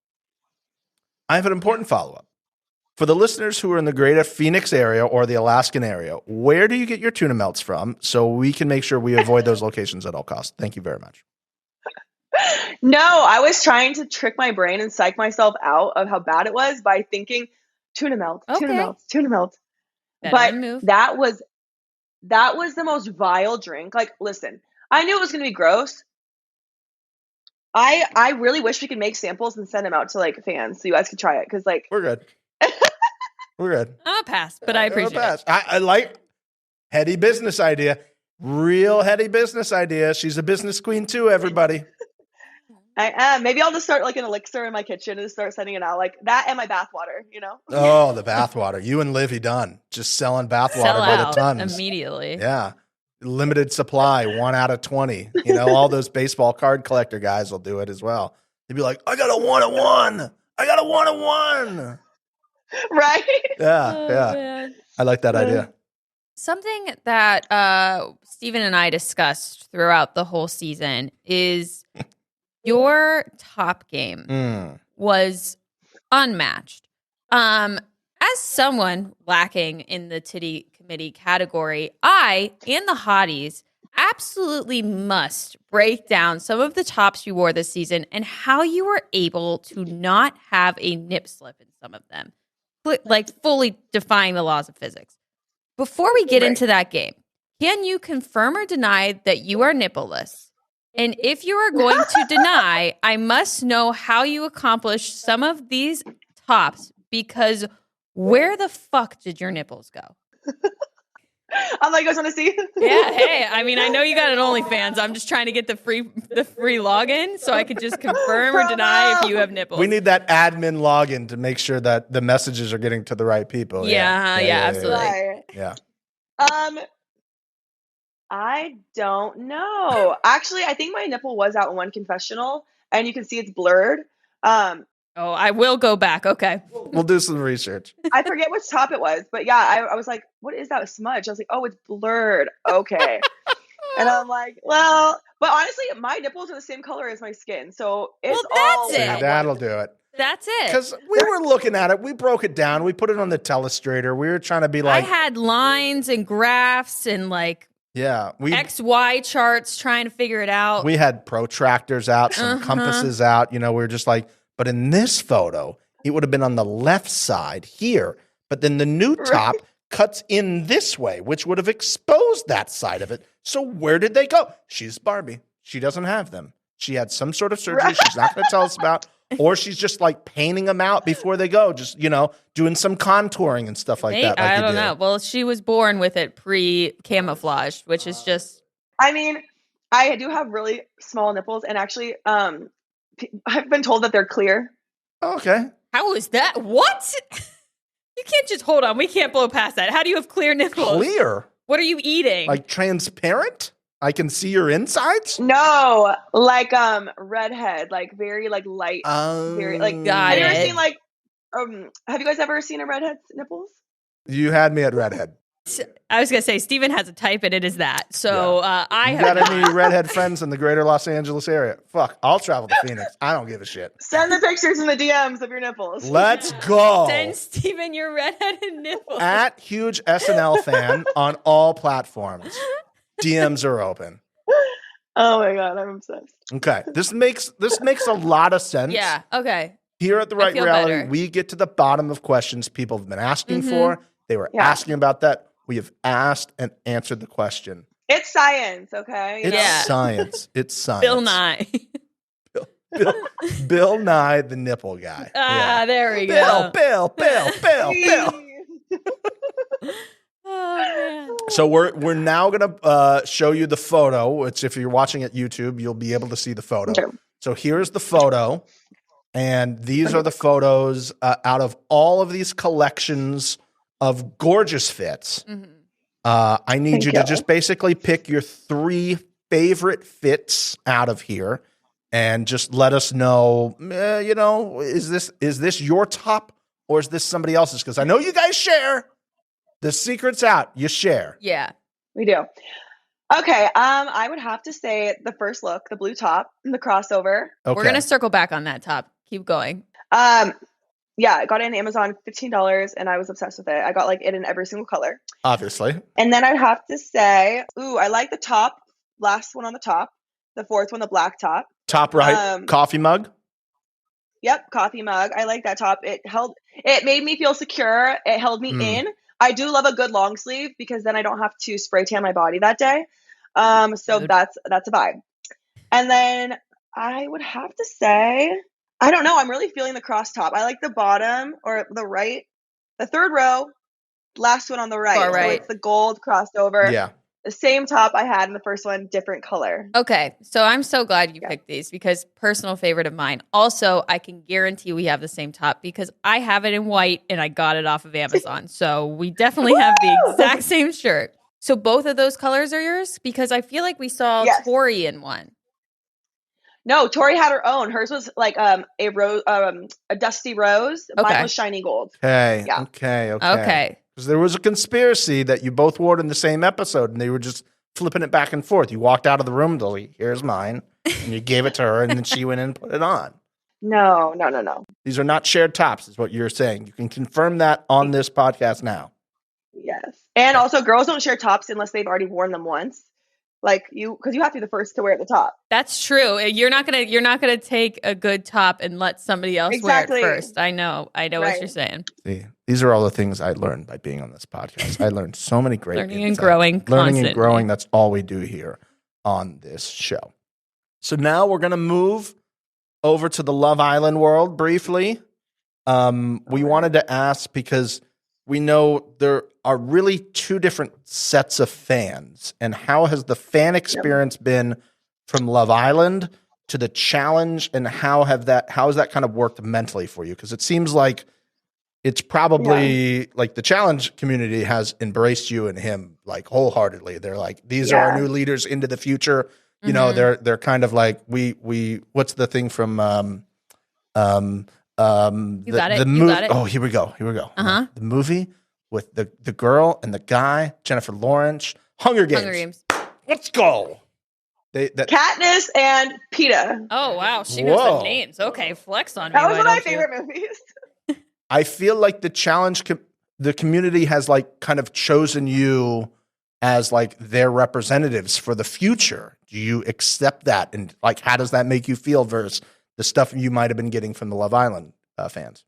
I have an important follow-up. For the listeners who are in the greater Phoenix area or the Alaskan area, where do you get your tuna melts from so we can make sure we avoid those locations at all costs? Thank you very much. No, I was trying to trick my brain and psych myself out of how bad it was by thinking tuna melt, tuna Okay. melt, tuna melt. Veteran move. That was the most vile drink. Like, listen, I knew it was going to be gross. I really wish we could make samples and send them out to like fans so you guys could try it because like We're good. We're good. I'm a pass, but I appreciate it. I like heady business idea. Real heady business idea. She's a business queen too, everybody. I am. Maybe I'll just start like an elixir in my kitchen and just start sending it out like that and my bathwater, you know? Oh, the bathwater. You and Livy Dunn just selling bathwater Sell by the out tons. immediately. Yeah. Limited supply, 1 out of 20. You know, all those baseball card collector guys will do it as well. They'd be like, I got a 1 of 1. I got a 1 of 1. Right? Yeah, Oh, yeah. man. I like that idea. Something that Steven and I discussed throughout the whole season is your top game was unmatched. As someone lacking in the titty committee category, I and the hotties absolutely must break down some of the tops you wore this season and how you were able to not have a nip slip in some of them, like fully defying the laws of physics. Before we get into that game, can you confirm or deny that you are nippleless? And if you are going to deny, I must know how you accomplished some of these tops because where the fuck did your nipples go? I'm like, you guys want to see? Yeah, hey, I mean, I know you got an OnlyFans. I'm just trying to get the free login so I can just confirm or deny if you have nipples. We need that admin login to make sure that the messages are getting to the right people. Yeah, absolutely. Right. Yeah. I don't know. Actually, I think my nipple was out in one confessional, and you can see it's blurred. Oh, I will go back. Okay. We'll do some research. I forget which top it was, but yeah, I was like, what is that smudge? I was like, oh, it's blurred. Okay. And I'm like, well, but honestly, my nipples are the same color as my skin. So it's all. that's it. That'll do it. That's it. Because we were looking at it. We broke it down. We put it on the telestrator. We were trying to be like. I had lines and graphs and like XY charts trying to figure it out. We had protractors out, some compasses out. You know, we were just like, but in this photo, it would have been on the left side here. But then the new top cuts in this way, which would have exposed that side of it. So where did they go? She's Barbie. She doesn't have them. She had some sort of surgery she's not going to tell us about. Or she's just like painting them out before they go. Just, you know, doing some contouring and stuff like that. Like I don't know. Well, she was born with it pre-camouflage, which is just. I mean, I do have really small nipples. And actually, I've been told that they're clear. Okay. How is that? What? You can't just hold on. We can't blow past that. How do you have clear nipples? Clear? What are you eating? Like transparent? I can see your insides? No, like redhead, like very like light, very like. Got have you it. ever seen like have you guys ever seen a redhead's nipples? You had me at redhead. I was gonna say Steven has a type and it is that. So I you have got any redhead friends in the greater Los Angeles area? Fuck, I'll travel to Phoenix. I don't give a shit. Send the pictures in the DMs of your nipples. Let's go. Send Steven your redheaded nipples. At huge SNL fan on all platforms. DMs are open. Oh my god, I'm obsessed. Okay, this makes a lot of sense. Yeah. Okay. Here at the Right feel Reality, better. we get to the bottom of questions people have been asking for. They were asking about that. We have asked and answered the question. It's science, okay? It's science. It's science. Bill Nye. Bill Nye, the nipple guy. There we go. Bill. Oh man. So we're now gonna show you the photo. Which, if you're watching at YouTube, you'll be able to see the photo. Okay. So here's the photo, and these are the photos out of all of these collections of gorgeous fits. I need you to just basically pick your 3 favorite fits out of here, and just let us know. You know, is this your top or is this somebody else's? Because I know you guys share. The secret's out. You share. Yeah. We do. Okay, I would have to say the first look, the blue top, the crossover. Okay. We're gonna circle back on that top. Keep going. Yeah, I got it on Amazon, $15, and I was obsessed with it. I got like it in every single color. Obviously. And then I'd have to say, I like the top, last one on the top, the fourth one, the black top. Top right, coffee mug. Yep, coffee mug. I like that top. It made me feel secure. It held me in. I do love a good long sleeve because then I don't have to spray tan my body that day. So that's a vibe. And then I would have to say, I don't know. I'm really feeling the cross top. I like the bottom or the right, the third row, last one on the right. Far right. So it's the gold crossover. Yeah. The same top I had in the first one, different color. Okay, so I'm so glad you picked these because personal favorite of mine. Also, I can guarantee we have the same top because I have it in white and I got it off of Amazon. So we definitely have the exact same shirt. So both of those colors are yours? Because I feel like we saw Tori in one. No, Tori had her own. Hers was like a rose, a dusty rose. Okay. Mine was shiny gold. Okay. Yeah. Okay. Because there was a conspiracy that you both wore it in the same episode, and they were just flipping it back and forth. You walked out of the room, Dolly. Here's mine, and you gave it to her, and then she went in and put it on. No. These are not shared tops, is what you're saying. You can confirm that on this podcast now. Yes, and also girls don't share tops unless they've already worn them once. Like because you have to be the first to wear the top. That's true. You're not gonna take a good top and let somebody else wear it first. I know what you're saying. See, these are all the things I learned by being on this podcast. I learned so many great learning and growing. Learning and growing. That's all we do here on this show. So now we're gonna move over to the Love Island world briefly. We wanted to ask because we know there are really two different sets of fans. And how has the fan experience been from Love Island to the challenge, and how has that kind of worked mentally for you? Because it seems like it's probably like the challenge community has embraced you and him like wholeheartely. They're like, these are our new leaders into the future. You know, they're kind of like we what's the thing from You got it. Oh, here we go. The movie with the girl and the guy, Jennifer Lawrence, Hunger Games. Let's go. Katniss and PETA. Oh wow, she knows the names. Okay, flex on me. That was one of my favorite movies. I feel like the challenge, the community has like kind of chosen you as like their representatives for the future. Do you accept that? And like, how does that make you feel versus the stuff you might have been getting from the Love Island fans?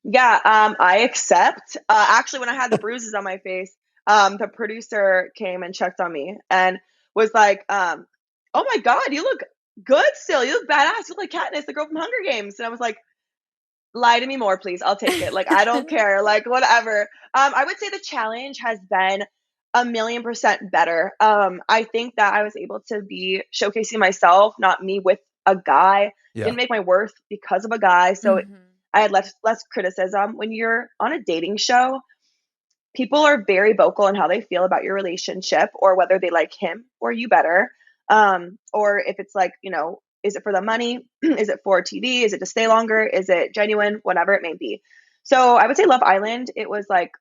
Yeah, I accept. Actually, when I had the bruises on my face, the producer came and checked on me and was like, "Oh my God, you look good still. You look badass. You look like Katniss, the girl from Hunger Games." And I was like, lie to me more, please. I'll take it. Like, I don't care. Like, whatever. I would say the challenge has been 1,000,000% better. I think that I was able to be showcasing myself, not me with a guy. Didn't make my worth because of a guy. So I had less criticism. When you're on a dating show, people are very vocal in how they feel about your relationship or whether they like him or you better. Or if it's like, you know, is it for the money? Is it for TV? Is it to stay longer? Is it genuine? Whatever it may be. So I would say Love Island, it was like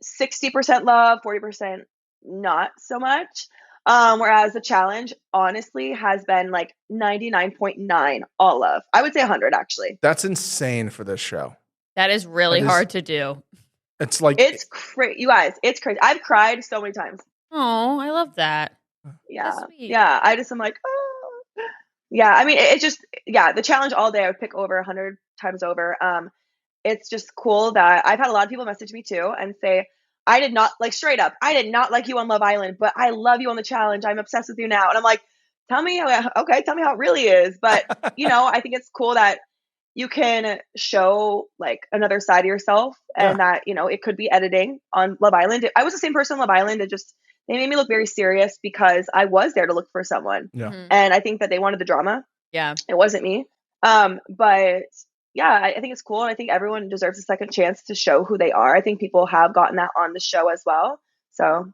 60% love, 40% not so much. Whereas the challenge, honestly, has been like 99.9 all love. I would say 100, actually. That's insane for this show. That is really hard to do. It's like... It's crazy. You guys, it's crazy. I've cried so many times. Oh, I love that. Yeah. Yeah. I'm like, oh. Yeah. I mean, it just, the challenge all day, I would pick over 100 times over. It's just cool that I've had a lot of people message me too and say, I did not like straight up. I did not like you on Love Island, but I love you on the challenge. I'm obsessed with you now. And I'm like, tell me how it really is. But, you know, I think it's cool that you can show like another side of yourself and that, you know, it could be editing on Love Island. I was the same person on Love Island. They made me look very serious because I was there to look for someone. Yeah. And I think that they wanted the drama. Yeah. It wasn't me. But yeah, I think it's cool. And I think everyone deserves a second chance to show who they are. I think people have gotten that on the show as well. So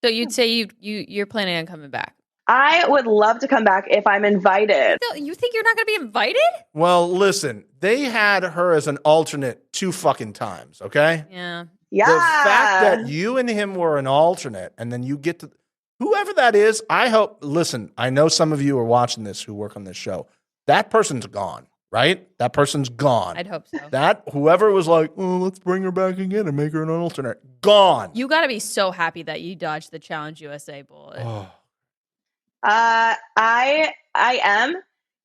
you'd say you're planning on coming back? I would love to come back if I'm invited. You think you're not going to be invited? Well, listen, they had her as an alternate 2 fucking times, okay? Yeah. Yeah. The fact that you and him were an alternate and then you get to whoever that is, I hope, listen, I know some of you are watching this who work on this show. That person's gone, right? That person's gone. I'd hope so. That whoever was like, oh, let's bring her back again and make her an alternate, gone. You got to be so happy that you dodged the Challenge USA bullet. Oh. I am,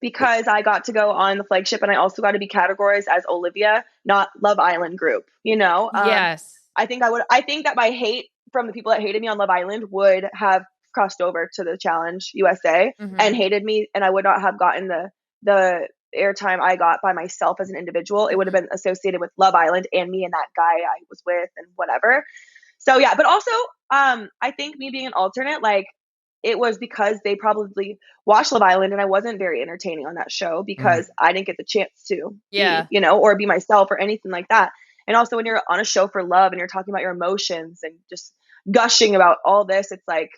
because I got to go on the flagship and I also got to be categorized as Olivia, not Love Island group, you know? Yes. I think that my hate from the people that hated me on Love Island would have crossed over to the Challenge USA and hated me, and I would not have gotten the airtime I got by myself as an individual. It would have been associated with Love Island and me and that guy I was with and whatever. So yeah, but also I think me being an alternate, like, it was because they probably watched Love Island and I wasn't very entertaining on that show because I didn't get the chance to be, you know, or be myself or anything like that. And also when you're on a show for love and you're talking about your emotions and just gushing about all this, it's like,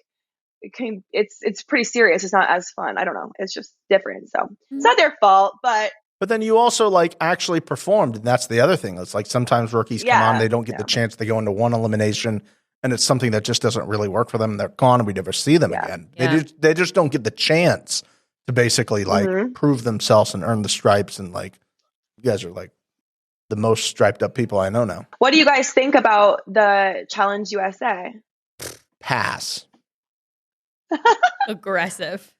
it's pretty serious. It's not as fun. I don't know. It's just different. So it's not their fault, but then you also like actually performed. And that's the other thing. It's like sometimes rookies come on, they don't get the chance. They go into one elimination and it's something that just doesn't really work for them. They're gone and we never see them again. Yeah. They just don't get the chance to basically like prove themselves and earn the stripes. And like, you guys are like the most striped up people I know now. What do you guys think about the Challenge USA? Pass. Aggressive.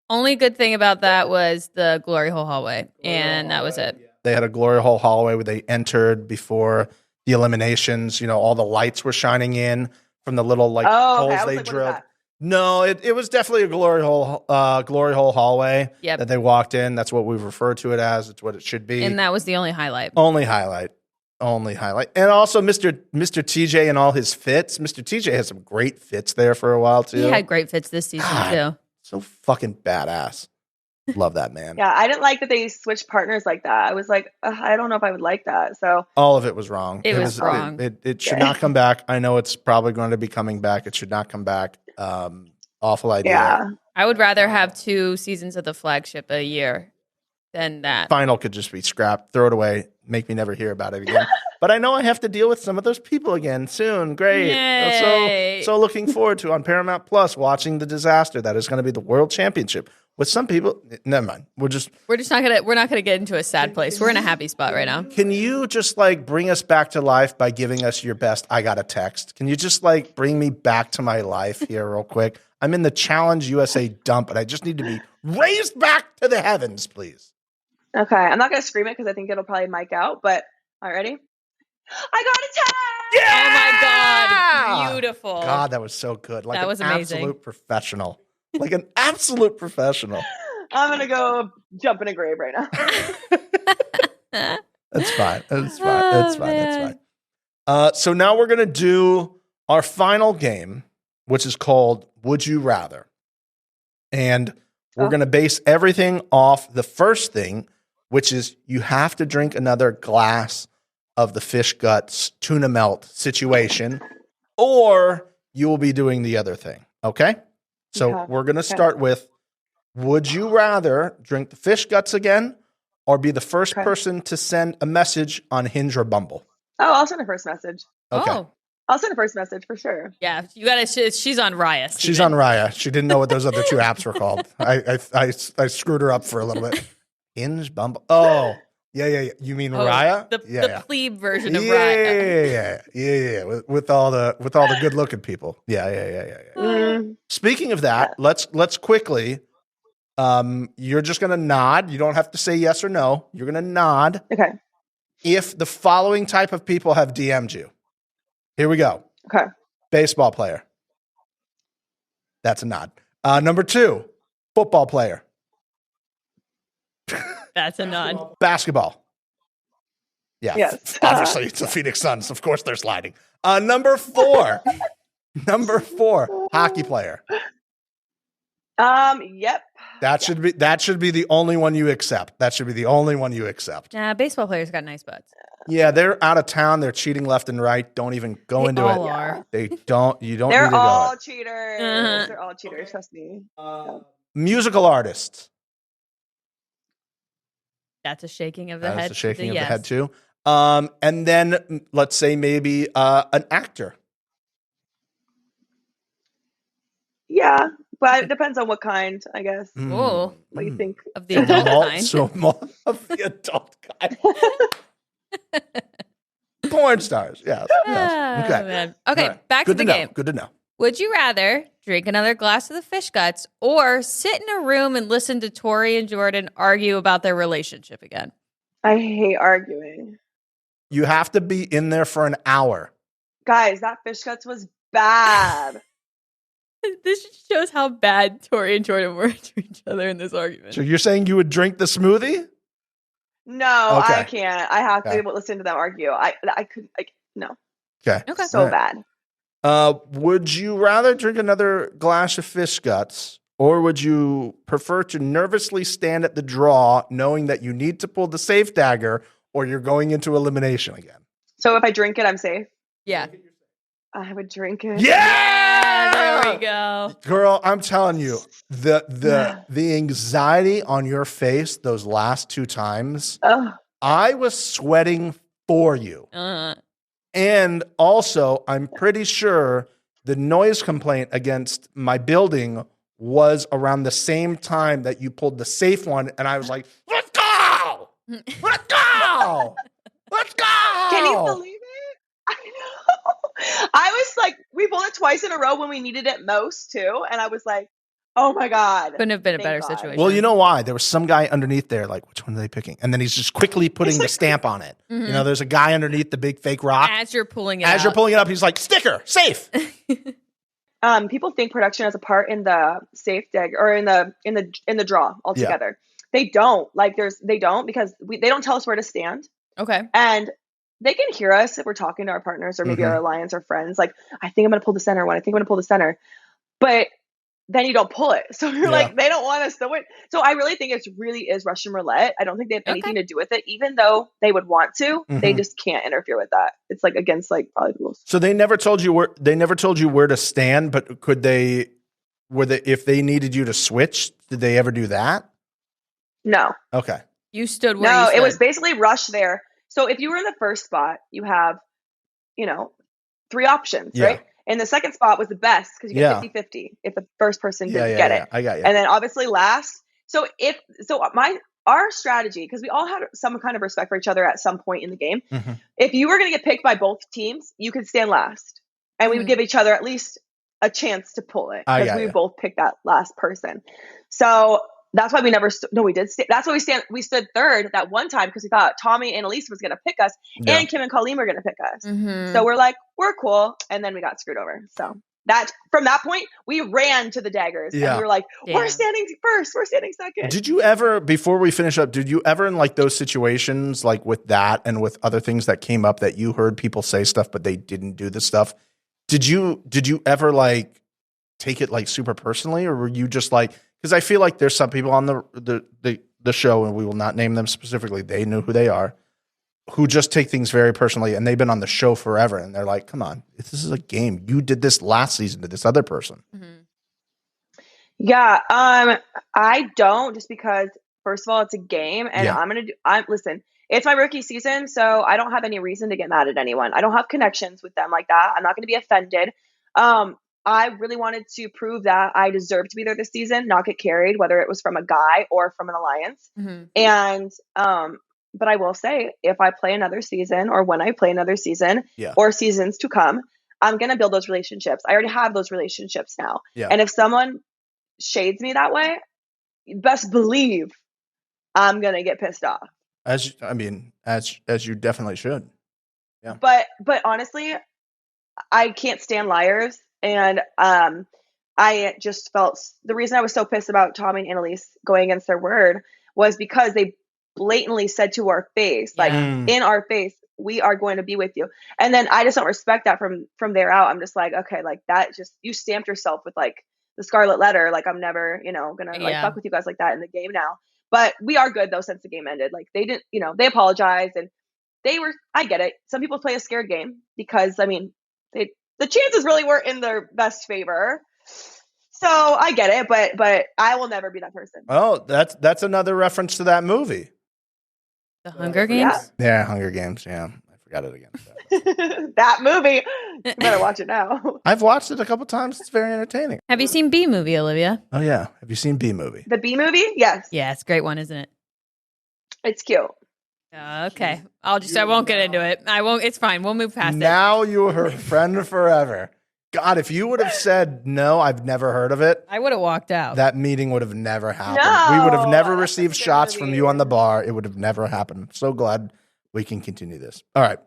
Only good thing about that was the glory hole hallway, and that was it. They had a glory hole hallway where they entered before the eliminations. You know, all the lights were shining in from the little like holes they drilled. No, it was definitely a glory hole hallway that they walked in. That's what we've referred to it as. It's what it should be. And that was the only highlight. Only highlight. only highlight. And also Mr. TJ and all his fits. Mr. TJ has some great fits there for a while too. He had great fits this season God. too. So fucking badass. Love that man. Yeah, I didn't like that they switched partners like that. I was like, I don't know if I would like that. So All of it was wrong. It was wrong. It should not come back. I know it's probably going to be coming back. It should not come back. Awful idea. yeah, I would rather have 2 seasons of the flagship a year than that. Final could just be scrapped, throw it away, make me never hear about it again. But I know I have to deal with some of those people again soon. Great. Yay. So looking forward to on Paramount Plus watching the disaster that is going to be the World Championship. With some people, never mind. We're not gonna get into a sad place. We're in a happy spot right now. Can you just like bring us back to life by giving us your best I got a text? Can you just like bring me back to my life here real quick? I'm in the Challenge USA dump and I just need to be raised back to the heavens, please. okay. I'm not gonna scream it because I think it'll probably mic out. But all right, ready? I got a text. Oh my God. Beautiful. God, that was so good. Like That was an amazing. absolute professional. Like an absolute professional. I'm gonna go jump in a grave right now. That's fine. That's fine. Oh, That's fine. man. That's fine. So now we're going to do our final game, which is called Would You Rather? And we're going to base everything off the first thing, which is you have to drink another glass of the fish guts tuna melt situation, or you will be doing the other thing. Okay? So Okay. we're going to start with, would you rather drink the fish guts again or be the first Okay. person to send a message on Hinge or Bumble? Oh, I'll send a first message. Okay. Oh, I'll send a first message for sure. yeah. You gotta. She's on Raya. She's Steven. on Raya. She didn't know what those other 2 apps were called. I screwed her up for a little bit. Hinge, Bumble. Oh, yeah. You mean Oh, Raya? the yeah. plebe version of Yeah, Raya. yeah. With all the good looking people. Yeah. Speaking of that, let's quickly. You're just gonna nod. You don't have to say yes or no. You're gonna nod Okay. if the following type of people have DM'd you. Here we go. Okay. Baseball player. That's a nod. Number 2, football player. That's a nod. Basketball. Yeah. Yes. Obviously, it's the Phoenix Suns. Of course, they're sliding. Number 4. Number 4, hockey player. Yep. That should be the only one you accept. That should be the only one you accept. Nah, baseball players got nice butts. Yeah, they're out of town. They're cheating left and right. Don't even go They into all it. are. They don't. You don't They're need to all go. cheaters. Uh-huh. They're all cheaters. Trust me. Musical artists. That's a shaking of the That head. is the shaking of yes. the head too. And then let's say maybe an actor. Yeah, but it depends on what kind, I guess. Oh, What you think? of the adult kind. So more of the adult kind. Porn stars. Yes. Oh, Okay. man. Okay, All right. back to Good the know. game. Good to know. Would you rather drink another glass of the fish guts or sit in a room and listen to Tori and Jordan argue about their relationship again? I hate arguing. You have to be in there for an hour. Guys, that fish guts was bad. This just shows how bad Tori and Jordan were to each other in this argument. So you're saying you would drink the smoothie? No, Okay. I can't. I have to Okay. be able to listen to them argue. I couldn't. No, Okay. Okay. so All right. bad. Would you rather drink another glass of fish guts, or would you prefer to nervously stand at the draw knowing that you need to pull the safe dagger or you're going into elimination again? So if I drink it, I'm safe. Yeah. I would drink it. Yeah! There we go. Girl, I'm telling you, the anxiety on your face those last 2 times, Ugh. I was sweating for you. And also, I'm pretty sure the noise complaint against my building was around the same time that you pulled the safe one. And I was like, let's go! Let's go! Let's go! Can you believe it? I know. I was like, we pulled it twice in a row when we needed it most too, and I was like, oh my god. Couldn't have been a Thank better God. situation. Well, you know why? There was some guy underneath there, like, which one are they picking? And then he's just quickly putting the stamp on it. Mhm. You know, there's a guy underneath the big fake rock. As you're pulling it As you're out. pulling it up, he's like, sticker, safe. People think production has a part in the safe dig or in the draw altogether. They don't. Like they don't because they don't tell us where to stand. Okay. And they can hear us if we're talking to our partners or maybe our alliance or friends. Like, I think I'm going to pull the center one. I think I'm going to pull the center. But then you don't pull it. So you're like, they don't want us to win. So I really think it really is Russian roulette. I don't think they have anything to do with it, even though they would want to. They just can't interfere with that. It's like against like probably the rules. So they never told you where to stand, but could they? If they needed you to switch, did they ever do that? No. Okay. You stood where No, you stood. it was basically rush there. So if you were in the first spot, you have, 3 options, right? And the second spot was the best because you get 50-50 if the first person didn't get it. I got you. And then obviously last. So our strategy, because we all had some kind of respect for each other at some point in the game. If you were going to get picked by both teams, you could stand last, and we would give each other at least a chance to pull it because we would both pick that last person. So that's why we never. We did. That's why we stood third that one time because we thought Tommy and Elise was going to pick us, and Kim and Colleen were going to pick us. So we're like, we're cool, and then we got screwed over. So that from that point, we ran to the daggers, and we were like, we're standing first, we're standing second. Did you ever, before we finish up, did you ever in like those situations, like with that and with other things that came up that you heard people say stuff but they didn't do the stuff? Did you ever like take it like super personally, or were you just like? Because I feel like there's some people on the show, and we will not name them specifically. They know who they are, who just take things very personally, and they've been on the show forever, and they're like, "Come on, this is a game. You did this last season to this other person." Yeah, I don't, just because first of all, it's a game, and listen. It's my rookie season, so I don't have any reason to get mad at anyone. I don't have connections with them like that. I'm not going to be offended. I really wanted to prove that I deserve to be there this season, not get carried, whether it was from a guy or from an alliance. And, but I will say, if I play another season, or when I play another season, or seasons to come, I'm going to build those relationships. I already have those relationships now. And if someone shades me that way, best believe I'm going to get pissed off. As you definitely should. Yeah. But honestly, I can't stand liars. And I just felt the reason I was so pissed about Tommy and Annalise going against their word was because they blatantly said to our face, like in our face, we are going to be with you. And then I just don't respect that from there out. I'm just like, okay, like that, just you stamped yourself with like the scarlet letter. Like I'm never, gonna like fuck with you guys like that in the game now. But we are good though since the game ended. Like they didn't, they apologized, and I get it. Some people play a scared game because the chances really weren't in their best favor. So I get it, but I will never be that person. Oh, that's another reference to that movie. The Hunger Games? Yeah, Hunger Games. Yeah, I forgot it again. That movie. You better watch it now. I've watched it a couple times. It's very entertaining. Have you seen B Movie, Olivia? Oh, yeah. Have you seen B Movie? The B Movie? Yes. Yeah, it's a great one, isn't it? It's cute. Okay. I won't get into it. I won't. It's fine. We'll move past it. Now you're her friend forever. God, if you would have said, no, I've never heard of it, I would have walked out. That meeting would have never happened. No, we would have never received shots from you on the bar. It would have never happened. I'm so glad we can continue this. All right.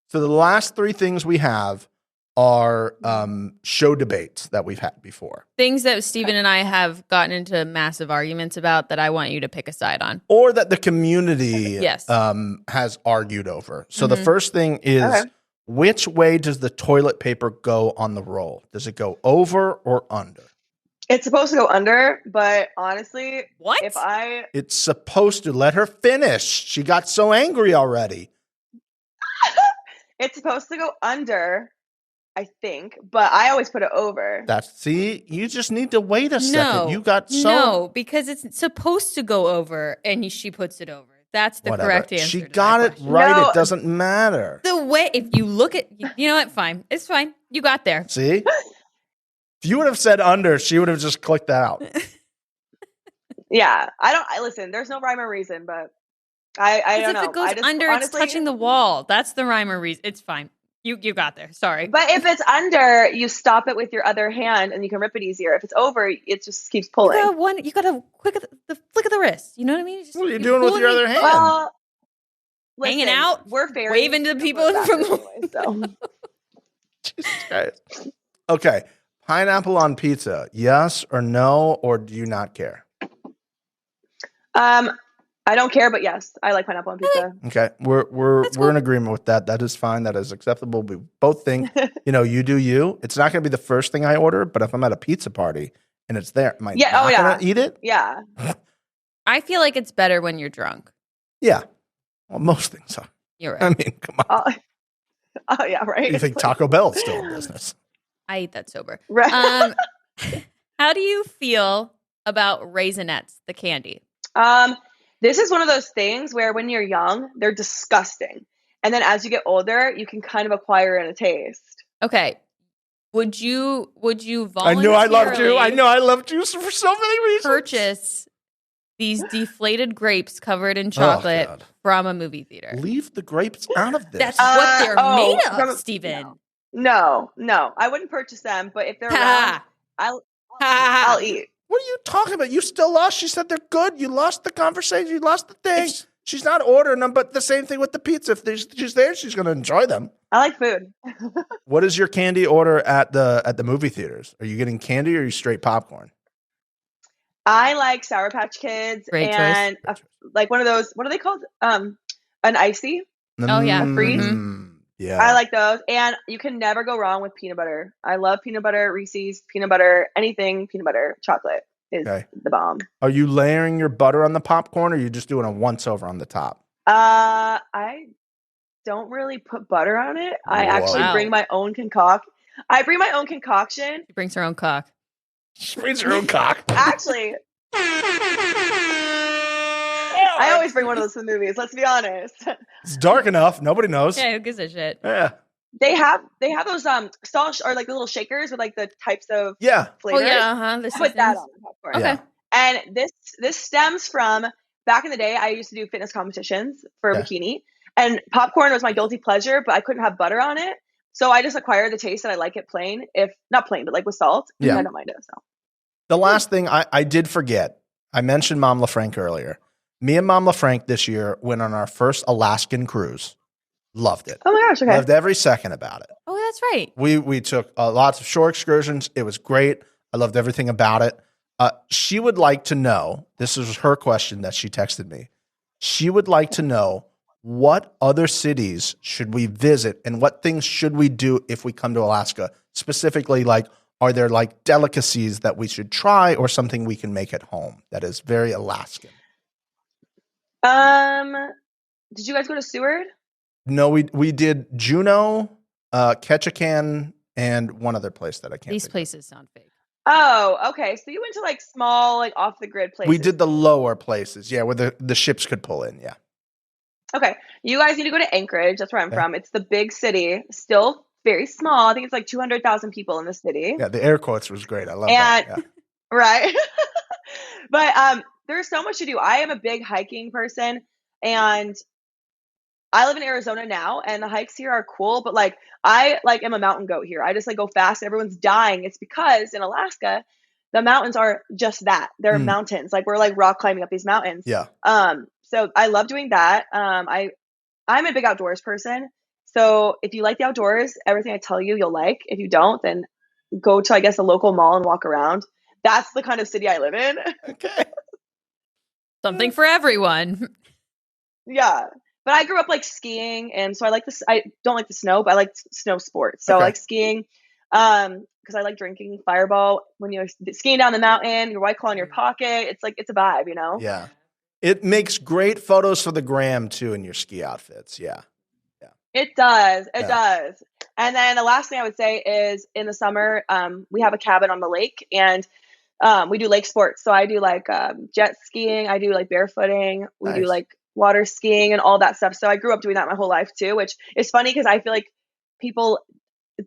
So the last 3 things we have are show debates that we've had before. Things that Steven and I have gotten into massive arguments about that I want you to pick a side on. Or that the community has argued over. So the first thing is, which way does the toilet paper go on the roll? Does it go over or under? It's supposed to go under, but honestly, what? It's supposed to. Let her finish. She got so angry already. It's supposed to go under, I think, but I always put it over. You just need to wait a second. You got No, because it's supposed to go over, and she puts it over. That's the correct answer. She got it right. No, it doesn't matter. The way, if you look at, you know what? Fine. It's fine. You got there. See? If you would have said under, she would have just clicked that out. Yeah. Listen, there's no rhyme or reason, but I don't know. If it goes under, honestly, it's touching the wall. That's the rhyme or reason. It's fine. You got there. Sorry. But if it's under, you stop it with your other hand and you can rip it easier. If it's over, it just keeps pulling. You got to flick of the wrist. You know what I mean? What are you doing with your other hand? Well, hanging out, we're fairies, waving to the people from the anyway, Jesus Christ. Okay. Pineapple on pizza. Yes or no, or do you not care? I don't care, but yes, I like pineapple on pizza. Okay, we're in agreement with that. That is fine. That is acceptable. We both think, you do you. It's not going to be the first thing I order, but if I'm at a pizza party and it's there, am I not going to eat it? Yeah. I feel like it's better when you're drunk. Yeah. Well, most things are. You're right. I mean, come on. Oh yeah, right. You think Taco Bell is still in business? I eat that sober. Right. How do you feel about Raisinets, the candy? This is one of those things where when you're young, they're disgusting. And then as you get older, you can kind of acquire a taste. Okay. Would you voluntarily I know I loved you. I know I loved you for so many reasons. Purchase these deflated grapes covered in chocolate from a movie theater? Leave the grapes out of this. That's what they're made of, Steven. No, I wouldn't purchase them. But if they're around, I'll eat. What are you talking about? You still lost. She said they're good. You lost the conversation. You lost the thing. She's not ordering them, but the same thing with the pizza. If she's there, she's going to enjoy them. I like food. What is your candy order at the movie theaters? Are you getting candy or are you straight popcorn? I like Sour Patch Kids and like one of those. What are they called? An icy. Oh yeah, freeze. Mm-hmm. Yeah, I like those, and you can never go wrong with peanut butter. I love peanut butter, Reese's peanut butter, anything peanut butter, chocolate is the bomb. Are you layering your butter on the popcorn, or are you just doing a once over on the top? I don't really put butter on it. I actually bring my own concoction. I bring my own concoction. She brings her own cock. She brings her own cock. Actually, I always bring one of those to the movies. Let's be honest. It's dark enough. Nobody knows. Yeah, who gives a shit? Yeah. They have those salt or like the little shakers with like the types of flavors. Oh yeah, Put that on the popcorn. Okay. And this stems from back in the day. I used to do fitness competitions for a bikini, and popcorn was my guilty pleasure, but I couldn't have butter on it, so I just acquired the taste that I like it plain, if not plain, but like with salt. Yeah, I don't mind it. So the last thing I did forget, I mentioned Mom LaFranc earlier. Me and Mom LaFranc this year went on our first Alaskan cruise. Loved it. Oh my gosh, okay. Loved every second about it. Oh, that's right. We took lots of shore excursions. It was great. I loved everything about it. She would like to know, this is her question that she texted me. She would like to know, what other cities should we visit and what things should we do if we come to Alaska? Specifically, like, are there like delicacies that we should try or something we can make at home that is very Alaskan? Did you guys go to Seward? No, we did Juneau, Ketchikan, and one other place that I can't. These places sound fake. Oh, okay. So you went to like small, like off the grid places. We did the lower places, where the ships could pull in, Okay, you guys need to go to Anchorage. That's where I'm from. It's the big city, still very small. I think it's like 200,000 people in the city. Yeah, the air quotes was great. I love that. Yeah. Right. But there's so much to do. I am a big hiking person, and I live in Arizona now, and the hikes here are cool, but like I am a mountain goat here. I just like go fast and everyone's dying. It's because in Alaska, the mountains are just that. They're mountains. Like we're like rock climbing up these mountains. Yeah. So I love doing that. I'm a big outdoors person. So if you like the outdoors, everything I tell you, you'll like. If you don't, then go to, I guess, a local mall and walk around. That's the kind of city I live in. Okay. Something for everyone. Yeah. But I grew up like skiing, and so I like this. I don't like the snow, but I like snow sports. So I like skiing, because I like drinking Fireball when you're skiing down the mountain. Your White Claw in your pocket. It's like it's a vibe, Yeah, it makes great photos for the gram too in your ski outfits. Yeah, it does. It does. And then the last thing I would say is in the summer, we have a cabin on the lake, and we do lake sports. So I do like jet skiing. I do like barefooting. We do like water skiing and all that stuff. So I grew up doing that my whole life too, which is funny because I feel like people,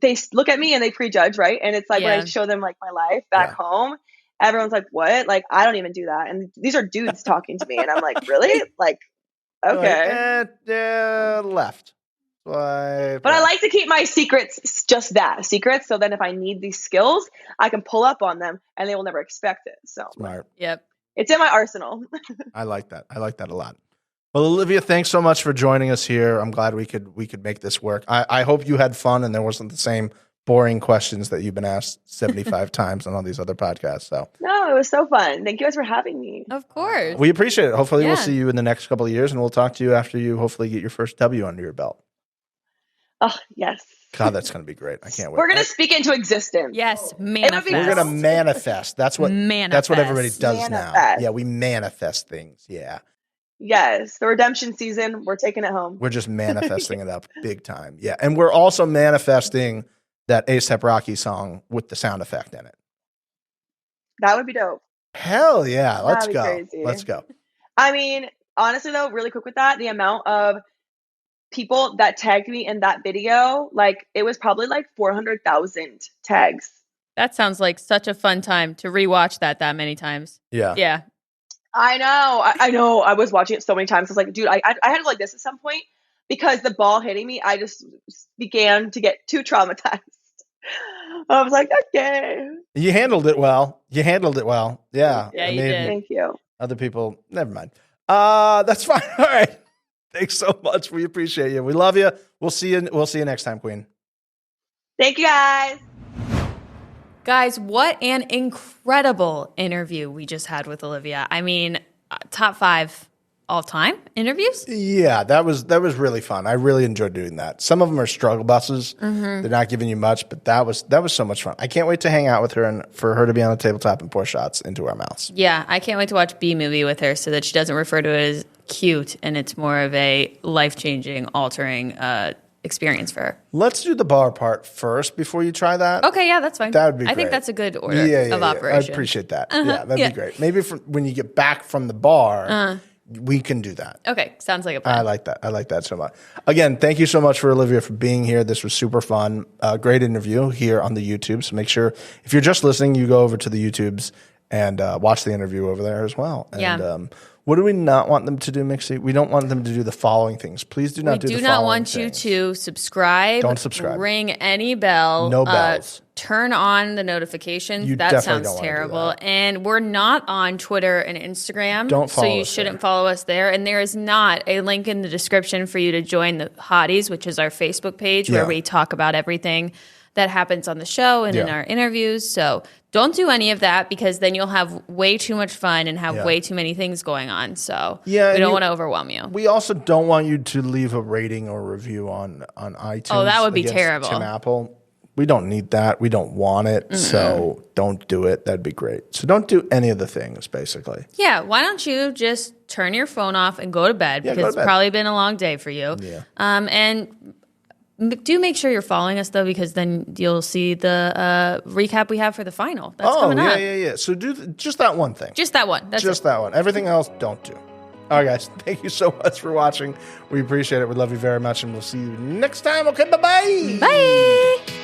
they look at me and they prejudge, right? And it's like when I show them like my life back home, everyone's like, what? Like, I don't even do that. And these are dudes talking to me. And I'm like, really? Like, okay. Left. But I like to keep my secrets just that, secrets. So then if I need these skills, I can pull up on them and they will never expect it. So smart. Yep. It's in my arsenal. I like that. I like that a lot. Well, Olivia, thanks so much for joining us here. I'm glad we could make this work. I hope you had fun and there wasn't the same boring questions that you've been asked 75 times on all these other podcasts. So No, it was so fun. Thank you guys for having me. Of course. we appreciate it. Hopefully we'll Yeah. see you in the next couple of years, and we'll talk to you after you hopefully get your first W under your belt. Oh, yes. God, that's going to be great. I can't wait. We're going to speak into existence. Yes, would be manifest. We're going to manifest. That's what everybody does now. Manifest. Yeah, we manifest things. Yeah. Yes. The redemption season, we're taking it home. We're just manifesting it up big time. Yeah. And we're also manifesting that A$AP Rocky song with the sound effect in it. That would be dope. Hell yeah. Let's That'd be go. crazy. Let's go. I mean, honestly, though, really quick with that, the amount of people that tagged me in that video, like, it was probably like 400,000 tags. That sounds like such a fun time to rewatch that many times. Yeah. Yeah. I know. I know. I was watching it so many times. I was like, dude, I had to like this at some point because the ball hitting me, I just began to get too traumatized. I was like, okay. You handled it well. Yeah. Yeah, you did. Thank you. Other people, never mind. That's fine. All right. Thanks so much. We appreciate you. We love you. We'll see you next time, Queen. Thank you, guys. Guys, what an incredible interview we just had with Olivia. I mean, top 5 all-time interviews? Yeah, that was really fun. I really enjoyed doing that. Some of them are struggle buses. Mm-hmm. They're not giving you much, but that was so much fun. I can't wait to hang out with her and for her to be on the tabletop and pour shots into our mouths. Yeah, I can't wait to watch B-Movie with her so that she doesn't refer to it as cute and it's more of a life-changing, altering experience for her. Let's do the bar part first before you try that. Okay, yeah, that's fine. That would be I think great. that's a good order of operation. I appreciate that. Yeah, that'd yeah. be great. Maybe when you get back from the bar, we can do that. Okay, sounds like a plan. I like that so much. Again, thank you so much for Olivia for being here. This was super fun. Great interview here on the YouTube. So make sure if you're just listening, you go over to the YouTubes and watch the interview over there as well. And, Yeah. What do we not want them to do, Mixie? We don't want them to do the following things. Please do not do the following We do not want things. you to subscribe. Don't subscribe. Ring any bell. No bells. Turn on the notifications. You That definitely sounds don't wanna do terrible. that. And we're not on Twitter and Instagram. Don't follow So you us shouldn't there. follow us there. And there is not a link in the description for you to join the Hotties, which is our Facebook page where Yeah. we talk about everything that happens on the show and in Yeah. our interviews. So don't do any of that because then you'll have way too much fun and have Yeah. way too many things going on. So Yeah, we and don't you- want to overwhelm you. We also don't want you to leave a rating or review on iTunes. Oh, that would be against terrible. Tim Apple. We don't need that. We don't want it. So don't do it. That'd be great. So don't do any of the things, basically. Yeah, why don't you just turn your phone off and go to bed Yeah, go because to it's bed. probably been a long day for you. Yeah. And do make sure you're following us though because then you'll see the recap we have for the final. That's Oh, coming yeah, up. yeah. So do just that one thing. Just that one. That's Just it. that one. Everything else, don't do. All right, guys. Thank you so much for watching. We appreciate it. We love you very much, and we'll see you next time. Okay, bye-bye. Bye.